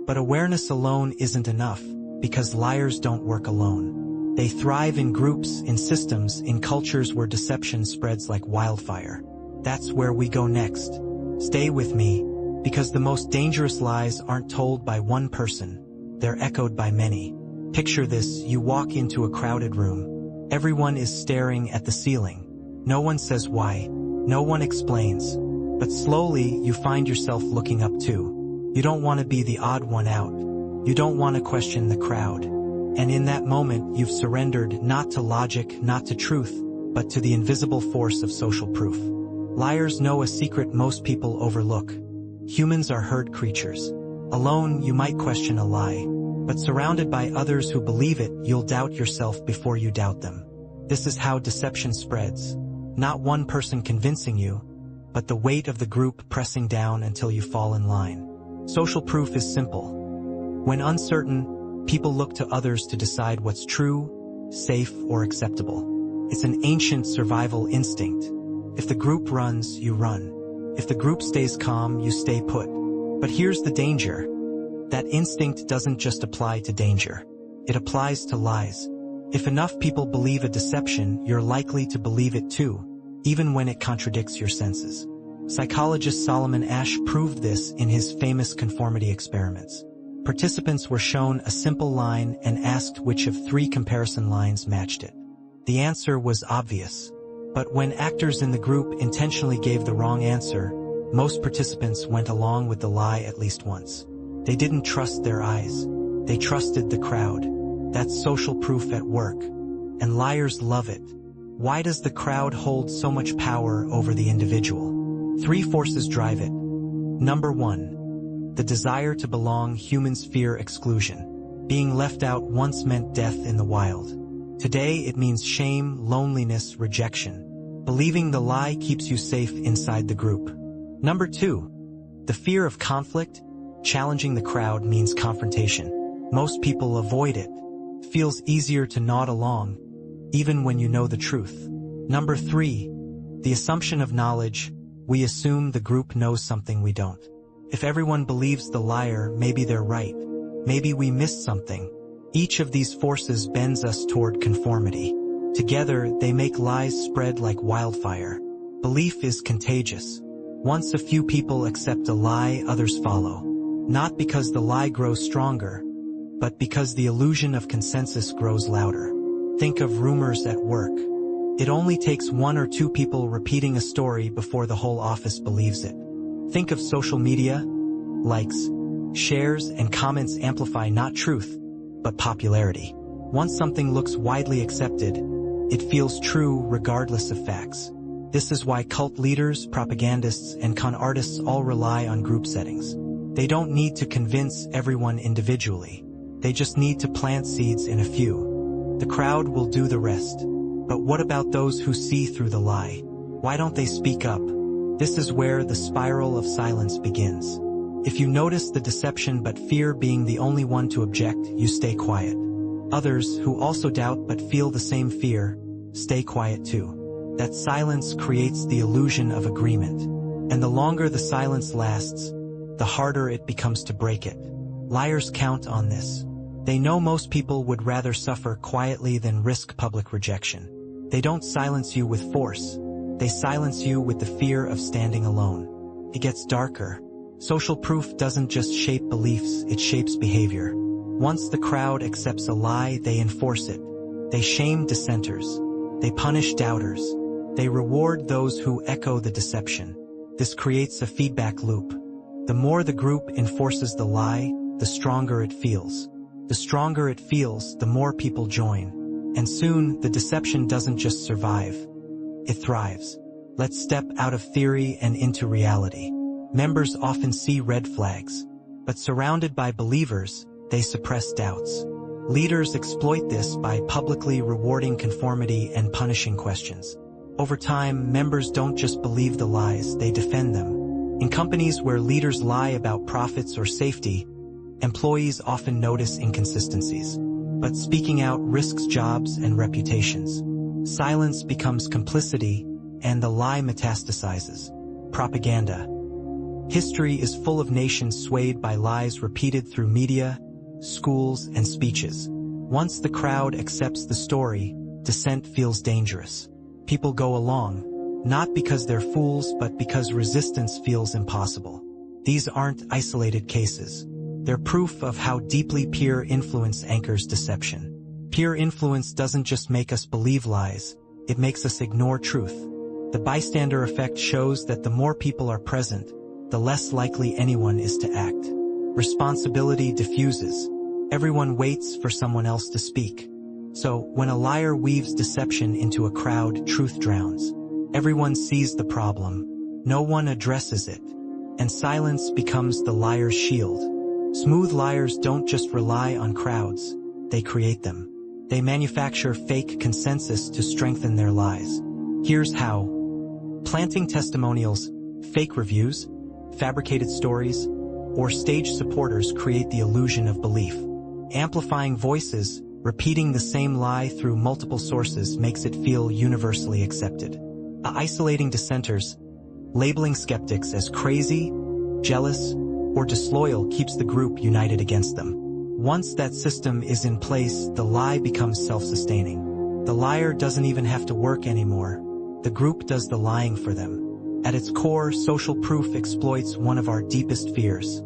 But awareness alone isn't enough, because liars don't work alone. They thrive in groups, in systems, in cultures where deception spreads like wildfire. That's where we go next. Stay with me, because the most dangerous lies aren't told by one person. They're echoed by many. Picture this, you walk into a crowded room. Everyone is staring at the ceiling. No one says why. No one explains. But slowly, you find yourself looking up too. You don't want to be the odd one out. You don't want to question the crowd. And in that moment, you've surrendered not to logic, not to truth, but to the invisible force of social proof. Liars know a secret most people overlook. Humans are herd creatures. Alone, you might question a lie, but surrounded by others who believe it, you'll doubt yourself before you doubt them. This is how deception spreads. Not one person convincing you, but the weight of the group pressing down until you fall in line. Social proof is simple. When uncertain, people look to others to decide what's true, safe, or acceptable. It's an ancient survival instinct. If the group runs, you run. If the group stays calm, you stay put. But here's the danger. That instinct doesn't just apply to danger. It applies to lies. If enough people believe a deception, you're likely to believe it too, even when it contradicts your senses. Psychologist Solomon Asch proved this in his famous conformity experiments. Participants were shown a simple line and asked which of 3 comparison lines matched it. The answer was obvious. But when actors in the group intentionally gave the wrong answer, most participants went along with the lie at least once. They didn't trust their eyes. They trusted the crowd. That's social proof at work. And liars love it. Why does the crowd hold so much power over the individual? 3 forces drive it. Number 1. The desire to belong. Humans fear exclusion. Being left out once meant death in the wild. Today it means shame, loneliness, rejection. Believing the lie keeps you safe inside the group. Number 2. The fear of conflict. Challenging the crowd means confrontation. Most people avoid it. Feels easier to nod along, even when you know the truth. Number 3. The assumption of knowledge. We assume the group knows something we don't. If everyone believes the liar, maybe they're right. Maybe we missed something. Each of these forces bends us toward conformity. Together, they make lies spread like wildfire. Belief is contagious. Once a few people accept a lie, others follow. Not because the lie grows stronger, but because the illusion of consensus grows louder. Think of rumors at work. It only takes 1 or 2 people repeating a story before the whole office believes it. Think of social media. Likes, shares, and comments amplify not truth, but popularity. Once something looks widely accepted, it feels true regardless of facts. This is why cult leaders, propagandists, and con artists all rely on group settings. They don't need to convince everyone individually. They just need to plant seeds in a few. The crowd will do the rest. But what about those who see through the lie? Why don't they speak up? This is where the spiral of silence begins. If you notice the deception but fear being the only one to object, you stay quiet. Others, who also doubt but feel the same fear, stay quiet too. That silence creates the illusion of agreement. And the longer the silence lasts, the harder it becomes to break it. Liars count on this. They know most people would rather suffer quietly than risk public rejection. They don't silence you with force. They silence you with the fear of standing alone. It gets darker. Social proof doesn't just shape beliefs, it shapes behavior. Once the crowd accepts a lie, they enforce it. They shame dissenters. They punish doubters. They reward those who echo the deception. This creates a feedback loop. The more the group enforces the lie, the stronger it feels. The stronger it feels, the more people join. And soon, the deception doesn't just survive. It thrives. Let's step out of theory and into reality. Members often see red flags, but surrounded by believers, they suppress doubts. Leaders exploit this by publicly rewarding conformity and punishing questions. Over time, members don't just believe the lies, they defend them. In companies where leaders lie about profits or safety, employees often notice inconsistencies. But speaking out risks jobs and reputations. Silence becomes complicity, and the lie metastasizes. Propaganda. History is full of nations swayed by lies repeated through media, schools, and speeches. Once the crowd accepts the story, dissent feels dangerous. People go along, not because they're fools, but because resistance feels impossible. These aren't isolated cases. They're proof of how deeply peer influence anchors deception. Peer influence doesn't just make us believe lies, it makes us ignore truth. The bystander effect shows that the more people are present, the less likely anyone is to act. Responsibility diffuses. Everyone waits for someone else to speak. So, when a liar weaves deception into a crowd, truth drowns. Everyone sees the problem. No one addresses it. And silence becomes the liar's shield. Smooth liars don't just rely on crowds, they create them. They manufacture fake consensus to strengthen their lies. Here's how. Planting testimonials, fake reviews, fabricated stories, or staged supporters create the illusion of belief. Amplifying voices, repeating the same lie through multiple sources makes it feel universally accepted. Isolating dissenters, labeling skeptics as crazy, jealous, or disloyal keeps the group united against them. Once that system is in place, the lie becomes self-sustaining. The liar doesn't even have to work anymore. The group does the lying for them. At its core, social proof exploits one of our deepest fears: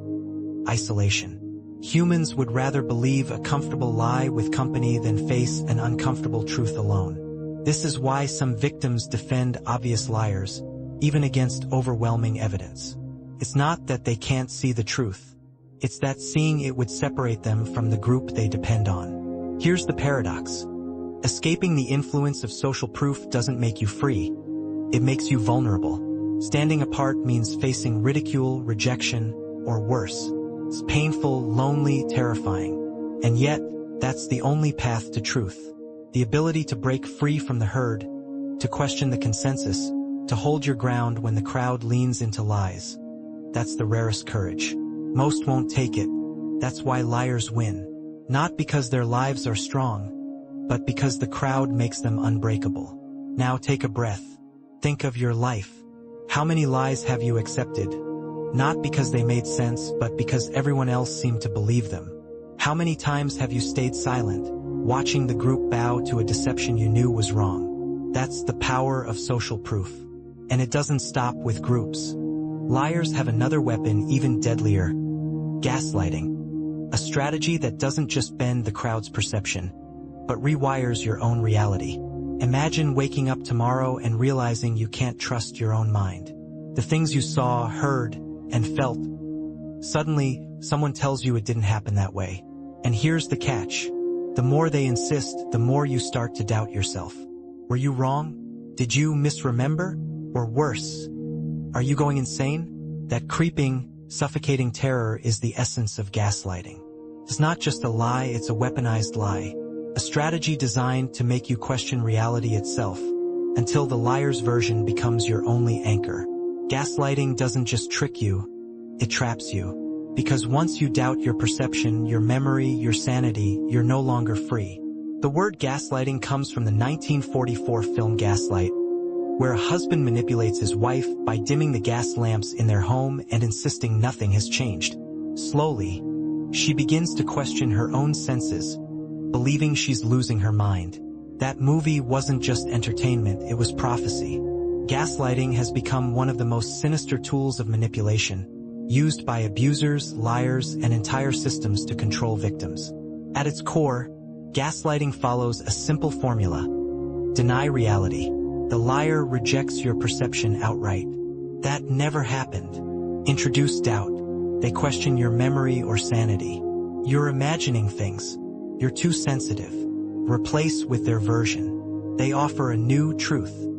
isolation. Humans would rather believe a comfortable lie with company than face an uncomfortable truth alone. This is why some victims defend obvious liars, even against overwhelming evidence. It's not that they can't see the truth. It's that seeing it would separate them from the group they depend on. Here's the paradox. Escaping the influence of social proof doesn't make you free. It makes you vulnerable. Standing apart means facing ridicule, rejection, or worse. It's painful, lonely, terrifying. And yet, that's the only path to truth. The ability to break free from the herd, to question the consensus, to hold your ground when the crowd leans into lies. That's the rarest courage. Most won't take it. That's why liars win. Not because their lives are strong, but because the crowd makes them unbreakable. Now take a breath. Think of your life. How many lies have you accepted? Not because they made sense, but because everyone else seemed to believe them. How many times have you stayed silent, watching the group bow to a deception you knew was wrong? That's the power of social proof. And it doesn't stop with groups. Liars have another weapon even deadlier: gaslighting. A strategy that doesn't just bend the crowd's perception, but rewires your own reality. Imagine waking up tomorrow and realizing you can't trust your own mind. The things you saw, heard, and felt. Suddenly, someone tells you it didn't happen that way. And here's the catch. The more they insist, the more you start to doubt yourself. Were you wrong? Did you misremember? Or worse, are you going insane? That creeping, suffocating terror is the essence of gaslighting. It's not just a lie, it's a weaponized lie. A strategy designed to make you question reality itself, until the liar's version becomes your only anchor. Gaslighting doesn't just trick you, it traps you. Because once you doubt your perception, your memory, your sanity, you're no longer free. The word gaslighting comes from the 1944 film Gaslight, where a husband manipulates his wife by dimming the gas lamps in their home and insisting nothing has changed. Slowly, she begins to question her own senses, believing she's losing her mind. That movie wasn't just entertainment, it was prophecy. Gaslighting has become one of the most sinister tools of manipulation, used by abusers, liars, and entire systems to control victims. At its core, gaslighting follows a simple formula: deny reality. The liar rejects your perception outright. That never happened. Introduce doubt. They question your memory or sanity. You're imagining things. You're too sensitive. Replace with their version. They offer a new truth.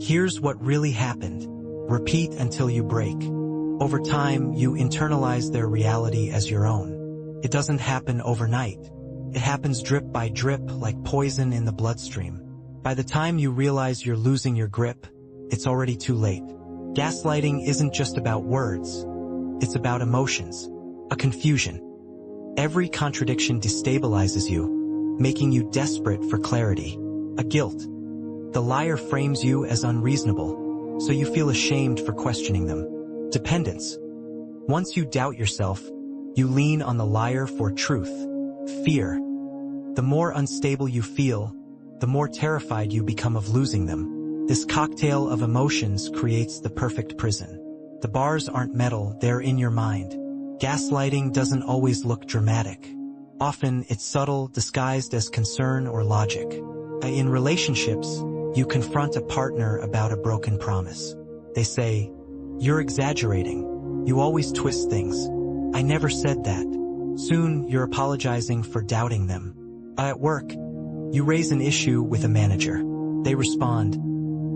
Here's what really happened. Repeat until you break. Over time, you internalize their reality as your own. It doesn't happen overnight. It happens drip by drip, like poison in the bloodstream. By the time you realize you're losing your grip, it's already too late. Gaslighting isn't just about words. It's about emotions, a confusion. Every contradiction destabilizes you, making you desperate for clarity, a guilt. The liar frames you as unreasonable, so you feel ashamed for questioning them. Dependence. Once you doubt yourself, you lean on the liar for truth. Fear. The more unstable you feel, the more terrified you become of losing them. This cocktail of emotions creates the perfect prison. The bars aren't metal, they're in your mind. Gaslighting doesn't always look dramatic. Often, it's subtle, disguised as concern or logic. In relationships, you confront a partner about a broken promise. They say, "You're exaggerating. You always twist things." "I never said that." Soon, you're apologizing for doubting them. At work, you raise an issue with a manager. They respond,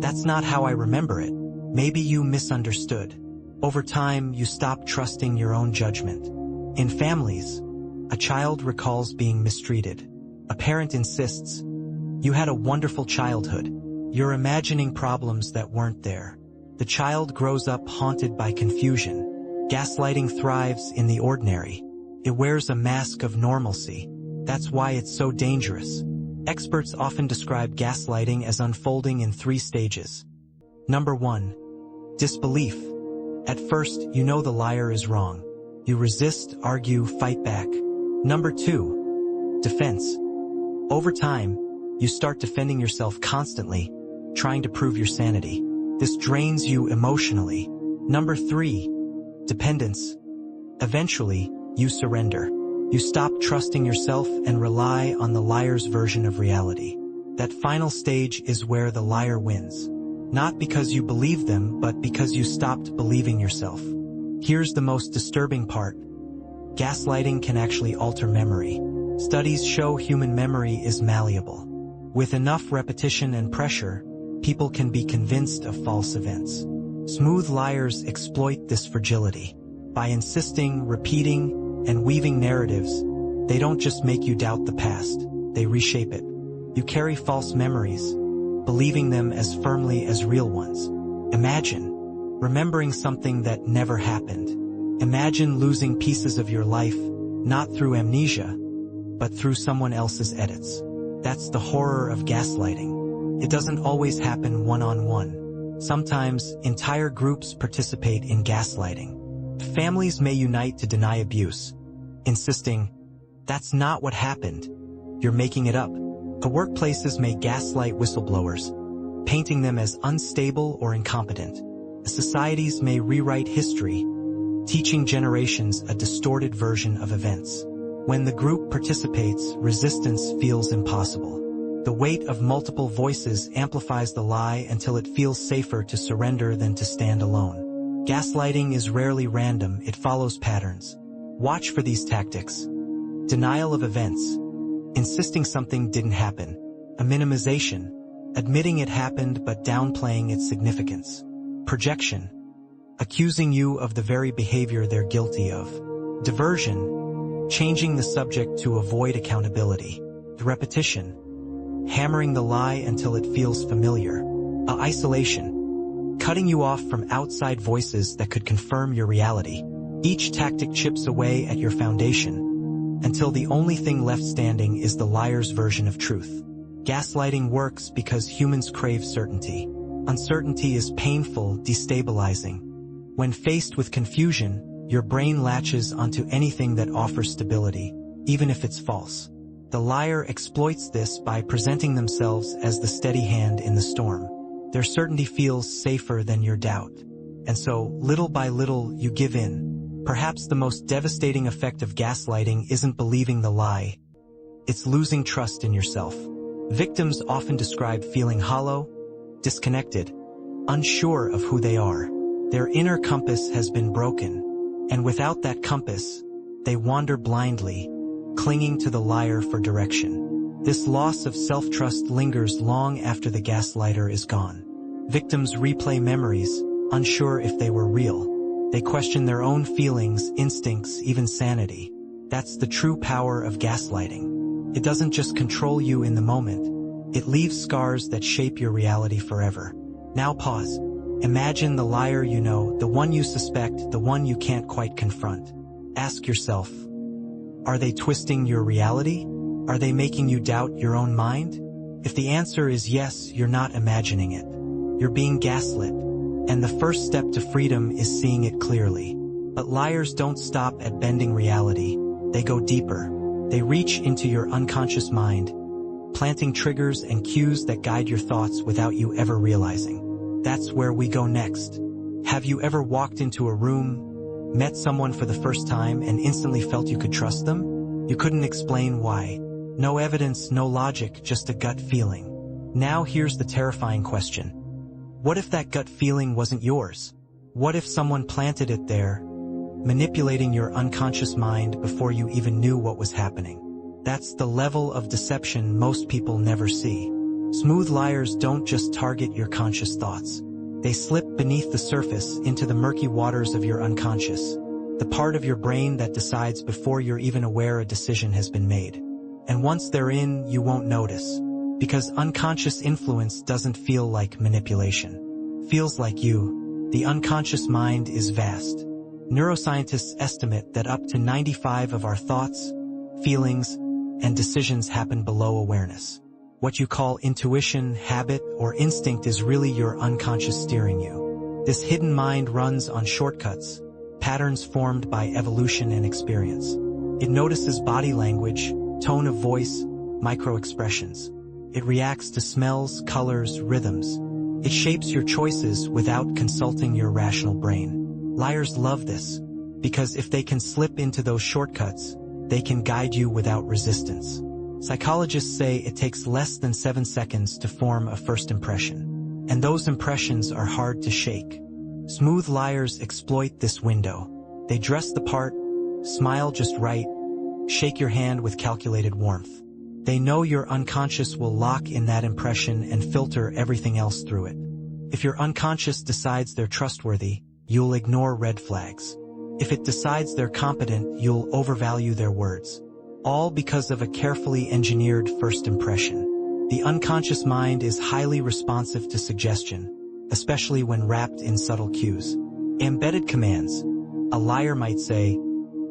"That's not how I remember it. Maybe you misunderstood." Over time, you stop trusting your own judgment. In families, a child recalls being mistreated. A parent insists, "You had a wonderful childhood." You're imagining problems that weren't there. The child grows up haunted by confusion. Gaslighting thrives in the ordinary. It wears a mask of normalcy. That's why it's so dangerous. Experts often describe gaslighting as unfolding in 3 stages. Number 1. Disbelief. At first, you know the liar is wrong. You resist, argue, fight back. Number 2. Defense. Over time, you start defending yourself constantly, trying to prove your sanity. This drains you emotionally. Number 3. Dependence. Eventually, you surrender. You stop trusting yourself and rely on the liar's version of reality. That final stage is where the liar wins. Not because you believe them, but because you stopped believing yourself. Here's the most disturbing part. Gaslighting can actually alter memory. Studies show human memory is malleable. With enough repetition and pressure, people can be convinced of false events. Smooth liars exploit this fragility. By insisting, repeating, and weaving narratives, they don't just make you doubt the past, they reshape it. You carry false memories, believing them as firmly as real ones. Imagine remembering something that never happened. Imagine losing pieces of your life, not through amnesia, but through someone else's edits. That's the horror of gaslighting. It doesn't always happen one-on-one. Sometimes, entire groups participate in gaslighting. Families may unite to deny abuse, insisting, "That's not what happened. You're making it up." Workplaces may gaslight whistleblowers, painting them as unstable or incompetent. Societies may rewrite history, teaching generations a distorted version of events. When the group participates, resistance feels impossible. The weight of multiple voices amplifies the lie until it feels safer to surrender than to stand alone. Gaslighting is rarely random, it follows patterns. Watch for these tactics. Denial of events. Insisting something didn't happen. A minimization. Admitting it happened but downplaying its significance. Projection. Accusing you of the very behavior they're guilty of. Diversion. Changing the subject to avoid accountability. Repetition. Hammering the lie until it feels familiar. Isolation. Cutting you off from outside voices that could confirm your reality. Each tactic chips away at your foundation, until the only thing left standing is the liar's version of truth. Gaslighting works because humans crave certainty. Uncertainty is painful, destabilizing. When faced with confusion, your brain latches onto anything that offers stability, even if it's false. The liar exploits this by presenting themselves as the steady hand in the storm. Their certainty feels safer than your doubt. And so, little by little, you give in. Perhaps the most devastating effect of gaslighting isn't believing the lie. It's losing trust in yourself. Victims often describe feeling hollow, disconnected, unsure of who they are. Their inner compass has been broken, and without that compass, they wander blindly, clinging to the liar for direction. This loss of self-trust lingers long after the gaslighter is gone. Victims replay memories, unsure if they were real. They question their own feelings, instincts, even sanity. That's the true power of gaslighting. It doesn't just control you in the moment. It leaves scars that shape your reality forever. Now pause. Imagine the liar you know, the one you suspect, the one you can't quite confront. Ask yourself, are they twisting your reality? Are they making you doubt your own mind? If the answer is yes, you're not imagining it. You're being gaslit. And the first step to freedom is seeing it clearly. But liars don't stop at bending reality. They go deeper. They reach into your unconscious mind, planting triggers and cues that guide your thoughts without you ever realizing. That's where we go next. Have you ever walked into a room, met someone for the first time, and instantly felt you could trust them? You couldn't explain why. No evidence, no logic, just a gut feeling. Now here's the terrifying question. What if that gut feeling wasn't yours? What if someone planted it there, manipulating your unconscious mind before you even knew what was happening? That's the level of deception most people never see. Smooth liars don't just target your conscious thoughts. They slip beneath the surface into the murky waters of your unconscious, the part of your brain that decides before you're even aware a decision has been made. And once they're in, you won't notice. Because unconscious influence doesn't feel like manipulation. Feels like you. The unconscious mind is vast. Neuroscientists estimate that up to 95% of our thoughts, feelings, and decisions happen below awareness. What you call intuition, habit, or instinct is really your unconscious steering you. This hidden mind runs on shortcuts, patterns formed by evolution and experience. It notices body language, tone of voice, micro-expressions. It reacts to smells, colors, rhythms. It shapes your choices without consulting your rational brain. Liars love this, because if they can slip into those shortcuts, they can guide you without resistance. Psychologists say it takes less than 7 seconds to form a first impression. And those impressions are hard to shake. Smooth liars exploit this window. They dress the part, smile just right, shake your hand with calculated warmth. They know your unconscious will lock in that impression and filter everything else through it. If your unconscious decides they're trustworthy, you'll ignore red flags. If it decides they're competent, you'll overvalue their words. All because of a carefully engineered first impression. The unconscious mind is highly responsive to suggestion, especially when wrapped in subtle cues. Embedded commands. A liar might say,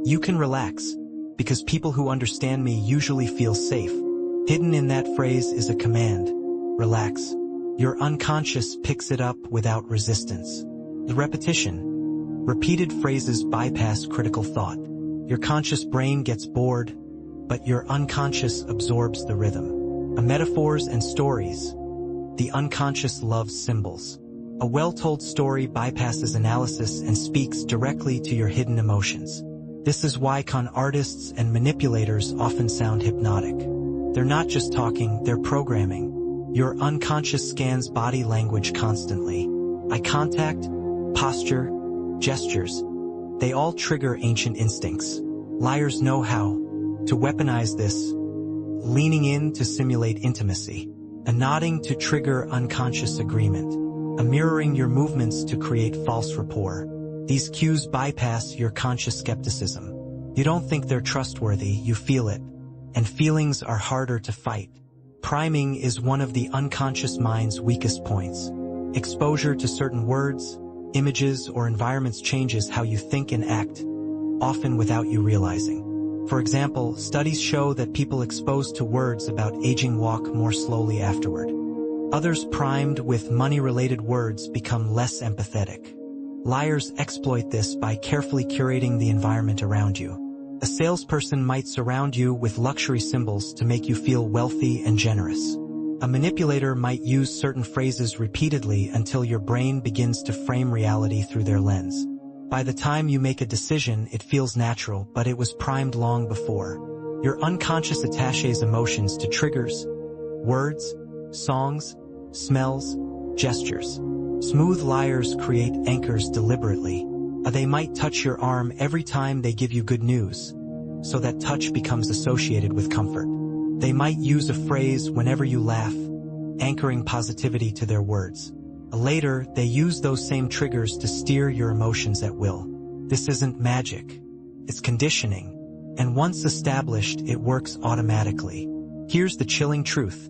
"You can relax, because people who understand me usually feel safe." Hidden in that phrase is a command, relax. Your unconscious picks it up without resistance. The repetition. Repeated phrases bypass critical thought. Your conscious brain gets bored, but your unconscious absorbs the rhythm. Metaphors and stories. The unconscious loves symbols. A well-told story bypasses analysis and speaks directly to your hidden emotions. This is why con artists and manipulators often sound hypnotic. They're not just talking, they're programming. Your unconscious scans body language constantly. Eye contact, posture, gestures. They all trigger ancient instincts. Liars know how to weaponize this, leaning in to simulate intimacy, a nodding to trigger unconscious agreement, a mirroring your movements to create false rapport. These cues bypass your conscious skepticism. You don't think they're trustworthy, you feel it. And feelings are harder to fight. Priming is one of the unconscious mind's weakest points. Exposure to certain words, images, or environments changes how you think and act, often without you realizing. For example, studies show that people exposed to words about aging walk more slowly afterward. Others primed with money-related words become less empathetic. Liars exploit this by carefully curating the environment around you. A salesperson might surround you with luxury symbols to make you feel wealthy and generous. A manipulator might use certain phrases repeatedly until your brain begins to frame reality through their lens. By the time you make a decision, it feels natural, but it was primed long before. Your unconscious attaches emotions to triggers, words, songs, smells, gestures. Smooth liars create anchors deliberately. They might touch your arm every time they give you good news, so that touch becomes associated with comfort. They might use a phrase whenever you laugh, anchoring positivity to their words. Later, they use those same triggers to steer your emotions at will. This isn't magic. It's conditioning. And once established, it works automatically. Here's the chilling truth.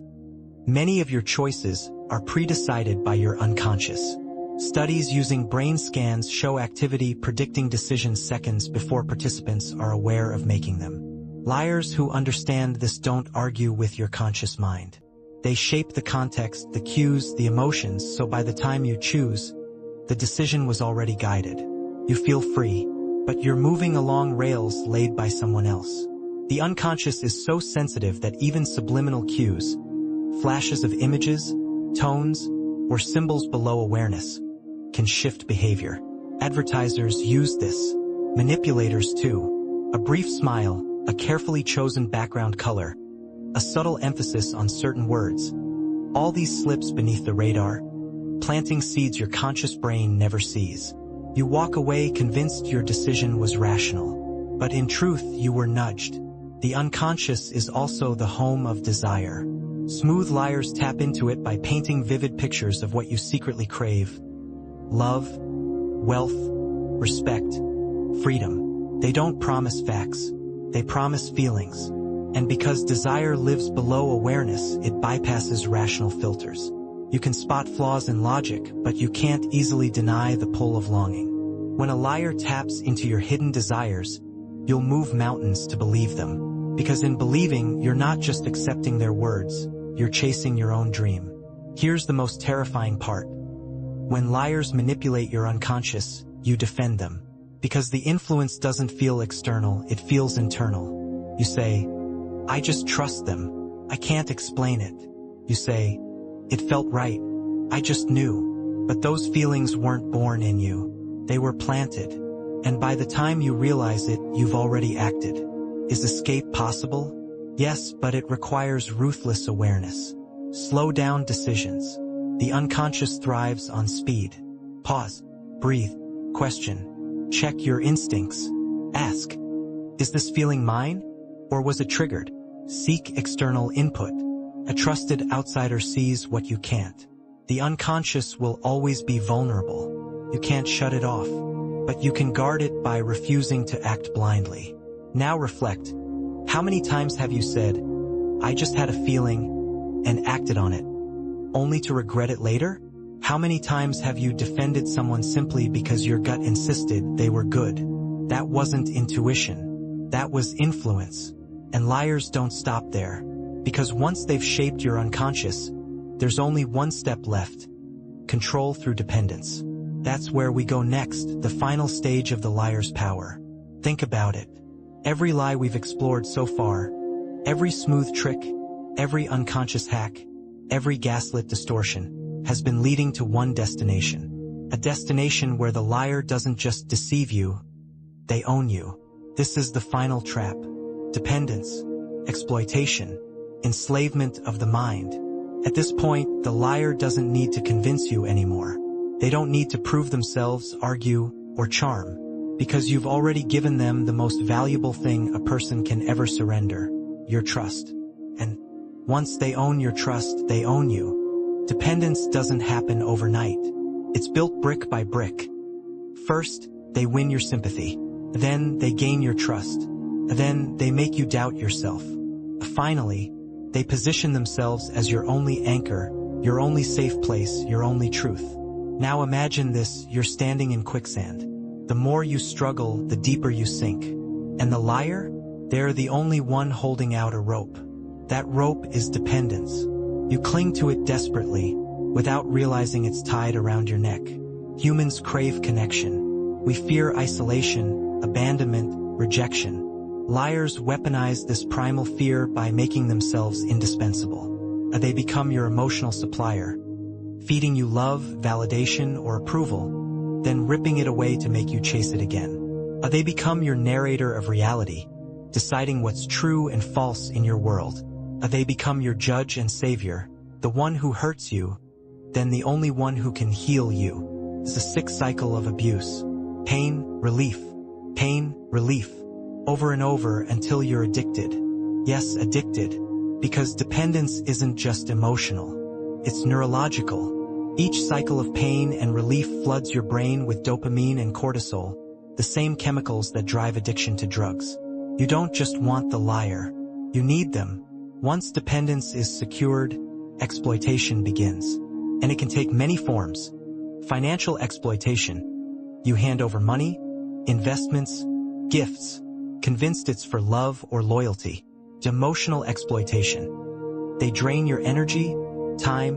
Many of your choices are pre-decided by your unconscious. Studies using brain scans show activity predicting decisions seconds before participants are aware of making them. Liars who understand this don't argue with your conscious mind. They shape the context, the cues, the emotions, so by the time you choose, the decision was already guided. You feel free, but you're moving along rails laid by someone else. The unconscious is so sensitive that even subliminal cues, flashes of images, tones, or symbols below awareness, can shift behavior. Advertisers use this. Manipulators too. A brief smile, a carefully chosen background color, a subtle emphasis on certain words. All these slips beneath the radar, planting seeds your conscious brain never sees. You walk away convinced your decision was rational, but in truth you were nudged. The unconscious is also the home of desire. Smooth liars tap into it by painting vivid pictures of what you secretly crave. Love, wealth, respect, freedom. They don't promise facts. They promise feelings. And because desire lives below awareness, it bypasses rational filters. You can spot flaws in logic, but you can't easily deny the pull of longing. When a liar taps into your hidden desires, you'll move mountains to believe them. Because in believing, you're not just accepting their words, you're chasing your own dream. Here's the most terrifying part. When liars manipulate your unconscious, you defend them. Because the influence doesn't feel external, it feels internal. You say, I just trust them. I can't explain it. You say, it felt right. I just knew. But those feelings weren't born in you. They were planted. And by the time you realize it, you've already acted. Is escape possible? Yes, but it requires ruthless awareness. Slow down decisions. The unconscious thrives on speed. Pause. Breathe. Question. Check your instincts. Ask, is this feeling mine? Or was it triggered? Seek external input. A trusted outsider sees what you can't. The unconscious will always be vulnerable. You can't shut it off, but you can guard it by refusing to act blindly. Now reflect. How many times have you said, I just had a feeling, and acted on it, only to regret it later? How many times have you defended someone simply because your gut insisted they were good? That wasn't intuition. That was influence. And liars don't stop there. Because once they've shaped your unconscious, there's only one step left. Control through dependence. That's where we go next, the final stage of the liar's power. Think about it. Every lie we've explored so far, every smooth trick, every unconscious hack, every gaslit distortion, has been leading to one destination. A destination where the liar doesn't just deceive you, they own you. This is the final trap. Dependence, exploitation, enslavement of the mind. At this point, the liar doesn't need to convince you anymore. They don't need to prove themselves, argue, or charm, because you've already given them the most valuable thing a person can ever surrender, your trust. And once they own your trust, they own you. Dependence doesn't happen overnight. It's built brick by brick. First, they win your sympathy. Then they gain your trust. Then they make you doubt yourself. Finally, they position themselves as your only anchor, your only safe place, your only truth. Now imagine this, you're standing in quicksand. The more you struggle, the deeper you sink. And the liar? They're the only one holding out a rope. That rope is dependence. You cling to it desperately, without realizing it's tied around your neck. Humans crave connection. We fear isolation, abandonment, rejection. Liars weaponize this primal fear by making themselves indispensable. They become your emotional supplier, feeding you love, validation, or approval, then ripping it away to make you chase it again. They become your narrator of reality, deciding what's true and false in your world. They become your judge and savior, the one who hurts you, then the only one who can heal you. It's a sick cycle of abuse. Pain, relief, over and over until you're addicted. Yes, addicted, because dependence isn't just emotional, it's neurological. Each cycle of pain and relief floods your brain with dopamine and cortisol, the same chemicals that drive addiction to drugs. You don't just want the liar, you need them. Once dependence is secured, exploitation begins. And it can take many forms. Financial exploitation. You hand over money, investments, gifts, convinced it's for love or loyalty. Emotional exploitation. They drain your energy, time,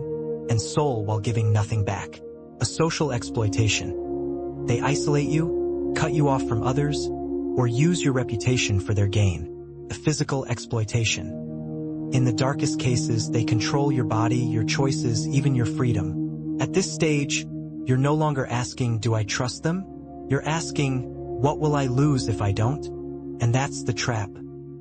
and soul while giving nothing back. A social exploitation. They isolate you, cut you off from others, or use your reputation for their gain. A physical exploitation. In the darkest cases, they control your body, your choices, even your freedom. At this stage, you're no longer asking, do I trust them? You're asking, what will I lose if I don't? And that's the trap.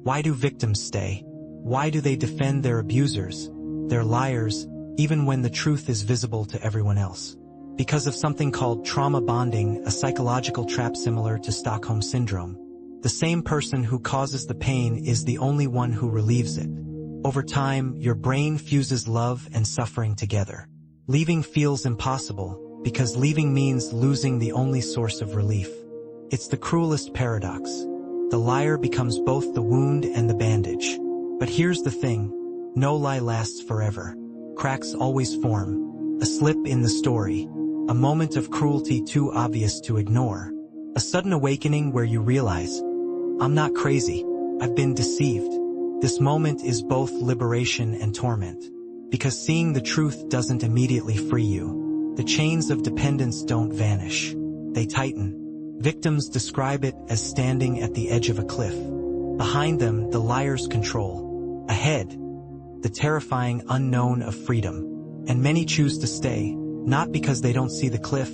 Why do victims stay? Why do they defend their abusers, their liars, even when the truth is visible to everyone else? Because of something called trauma bonding, a psychological trap similar to Stockholm Syndrome. The same person who causes the pain is the only one who relieves it. Over time, your brain fuses love and suffering together. Leaving feels impossible, because leaving means losing the only source of relief. It's the cruelest paradox. The liar becomes both the wound and the bandage. But here's the thing, no lie lasts forever. Cracks always form. A slip in the story. A moment of cruelty too obvious to ignore. A sudden awakening where you realize, I'm not crazy, I've been deceived. This moment is both liberation and torment, because seeing the truth doesn't immediately free you. The chains of dependence don't vanish. They tighten. Victims describe it as standing at the edge of a cliff. Behind them, the liar's control. Ahead, the terrifying unknown of freedom. And many choose to stay, not because they don't see the cliff,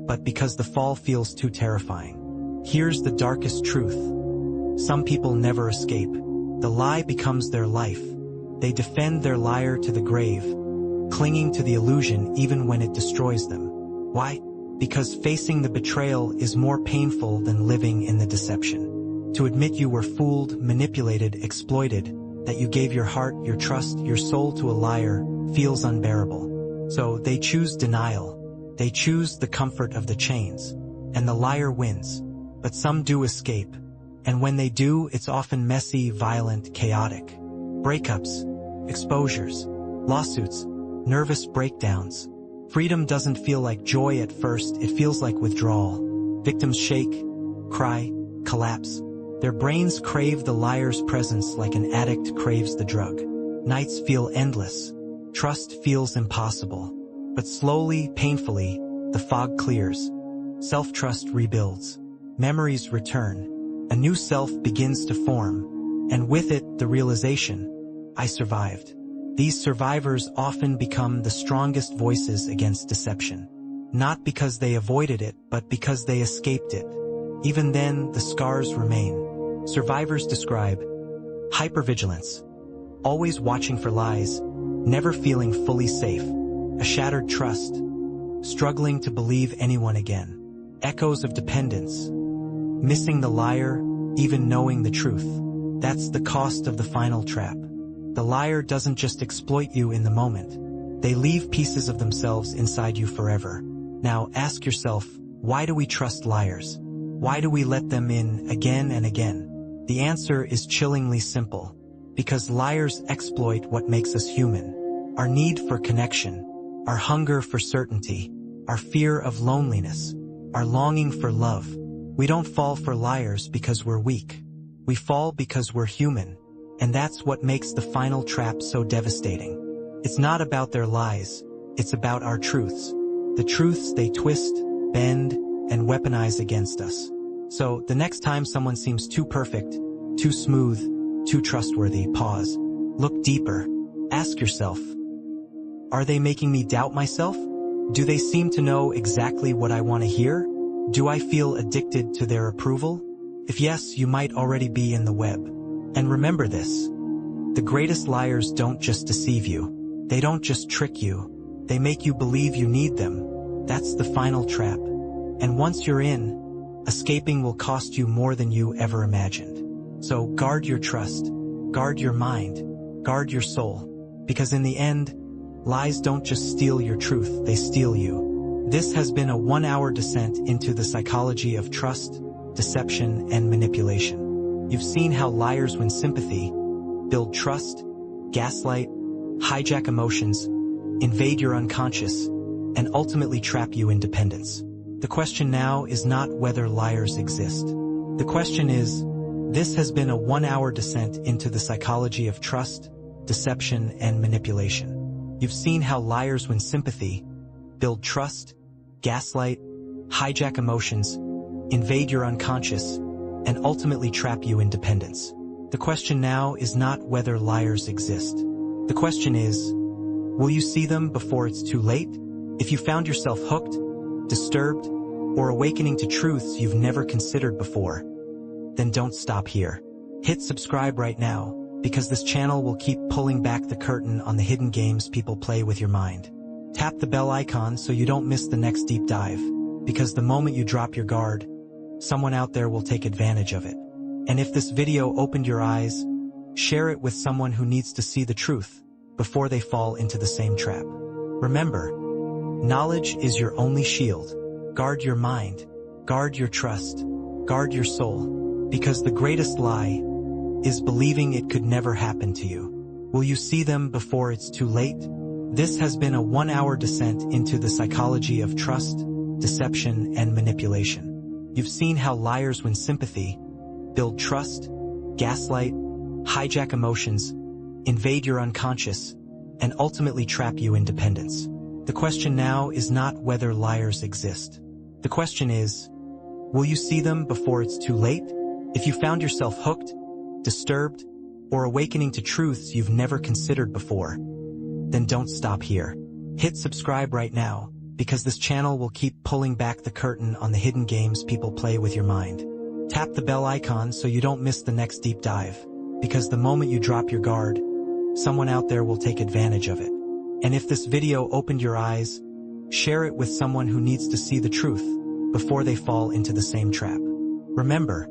but because the fall feels too terrifying. Here's the darkest truth. Some people never escape. The lie becomes their life. They defend their liar to the grave, clinging to the illusion even when it destroys them. Why? Because facing the betrayal is more painful than living in the deception. To admit you were fooled, manipulated, exploited, that you gave your heart, your trust, your soul to a liar, feels unbearable. So they choose denial. They choose the comfort of the chains. And the liar wins. But some do escape. And when they do, it's often messy, violent, chaotic. Breakups, exposures, lawsuits, nervous breakdowns. Freedom doesn't feel like joy at first, it feels like withdrawal. Victims shake, cry, collapse. Their brains crave the liar's presence like an addict craves the drug. Nights feel endless. Trust feels impossible. But slowly, painfully, the fog clears. Self-trust rebuilds. Memories return. A new self begins to form, and with it, the realization, I survived. These survivors often become the strongest voices against deception. Not because they avoided it, but because they escaped it. Even then, the scars remain. Survivors describe hypervigilance, always watching for lies, never feeling fully safe, a shattered trust, struggling to believe anyone again, echoes of dependence, missing the liar, even knowing the truth. That's the cost of the final trap. The liar doesn't just exploit you in the moment. They leave pieces of themselves inside you forever. Now ask yourself, why do we trust liars? Why do we let them in again and again? The answer is chillingly simple. Because liars exploit what makes us human. Our need for connection, our hunger for certainty, our fear of loneliness, our longing for love. We don't fall for liars because we're weak. We fall because we're human. And that's what makes the final trap so devastating. It's not about their lies. It's about our truths. The truths they twist, bend, and weaponize against us. So, the next time someone seems too perfect, too smooth, too trustworthy, pause. Look deeper. Ask yourself, Are they making me doubt myself? Do they seem to know exactly what I want to hear? Do I feel addicted to their approval? If yes, you might already be in the web. And remember this: the greatest liars don't just deceive you. They don't just trick you. They make you believe you need them. That's the final trap. And once you're in, escaping will cost you more than you ever imagined. So guard your trust, guard your mind, guard your soul. Because in the end, lies don't just steal your truth, they steal you. This has been a 1-hour descent into the psychology of trust, deception, and manipulation. You've seen how liars win sympathy, build trust, gaslight, hijack emotions, invade your unconscious, and ultimately trap you in dependence. The question now is not whether liars exist. The question is, this has been a 1-hour descent into the psychology of trust, deception, and manipulation. You've seen how liars win sympathy, build trust, gaslight, hijack emotions, invade your unconscious, and ultimately trap you in dependence. The question now is not whether liars exist. The question is, will you see them before it's too late? If you found yourself hooked, disturbed, or awakening to truths you've never considered before, then don't stop here. Hit subscribe right now, because this channel will keep pulling back the curtain on the hidden games people play with your mind. Tap the bell icon so you don't miss the next deep dive, because the moment you drop your guard, someone out there will take advantage of it. And if this video opened your eyes, share it with someone who needs to see the truth before they fall into the same trap. Remember, knowledge is your only shield. Guard your mind, guard your trust, guard your soul, because the greatest lie is believing it could never happen to you. Will you see them before it's too late? This has been a 1-hour descent into the psychology of trust, deception, and manipulation. You've seen how liars win sympathy, build trust, gaslight, hijack emotions, invade your unconscious, and ultimately trap you in dependence. The question now is not whether liars exist. The question is, will you see them before it's too late? If you found yourself hooked, disturbed, or awakening to truths you've never considered before, then don't stop here. Hit subscribe right now, because this channel will keep pulling back the curtain on the hidden games people play with your mind. Tap the bell icon so you don't miss the next deep dive, because the moment you drop your guard, someone out there will take advantage of it. And if this video opened your eyes, share it with someone who needs to see the truth before they fall into the same trap. Remember,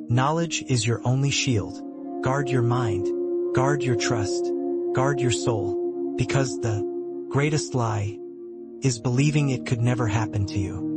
knowledge is your only shield. Guard your mind, guard your trust, guard your soul, because the greatest lie is believing it could never happen to you.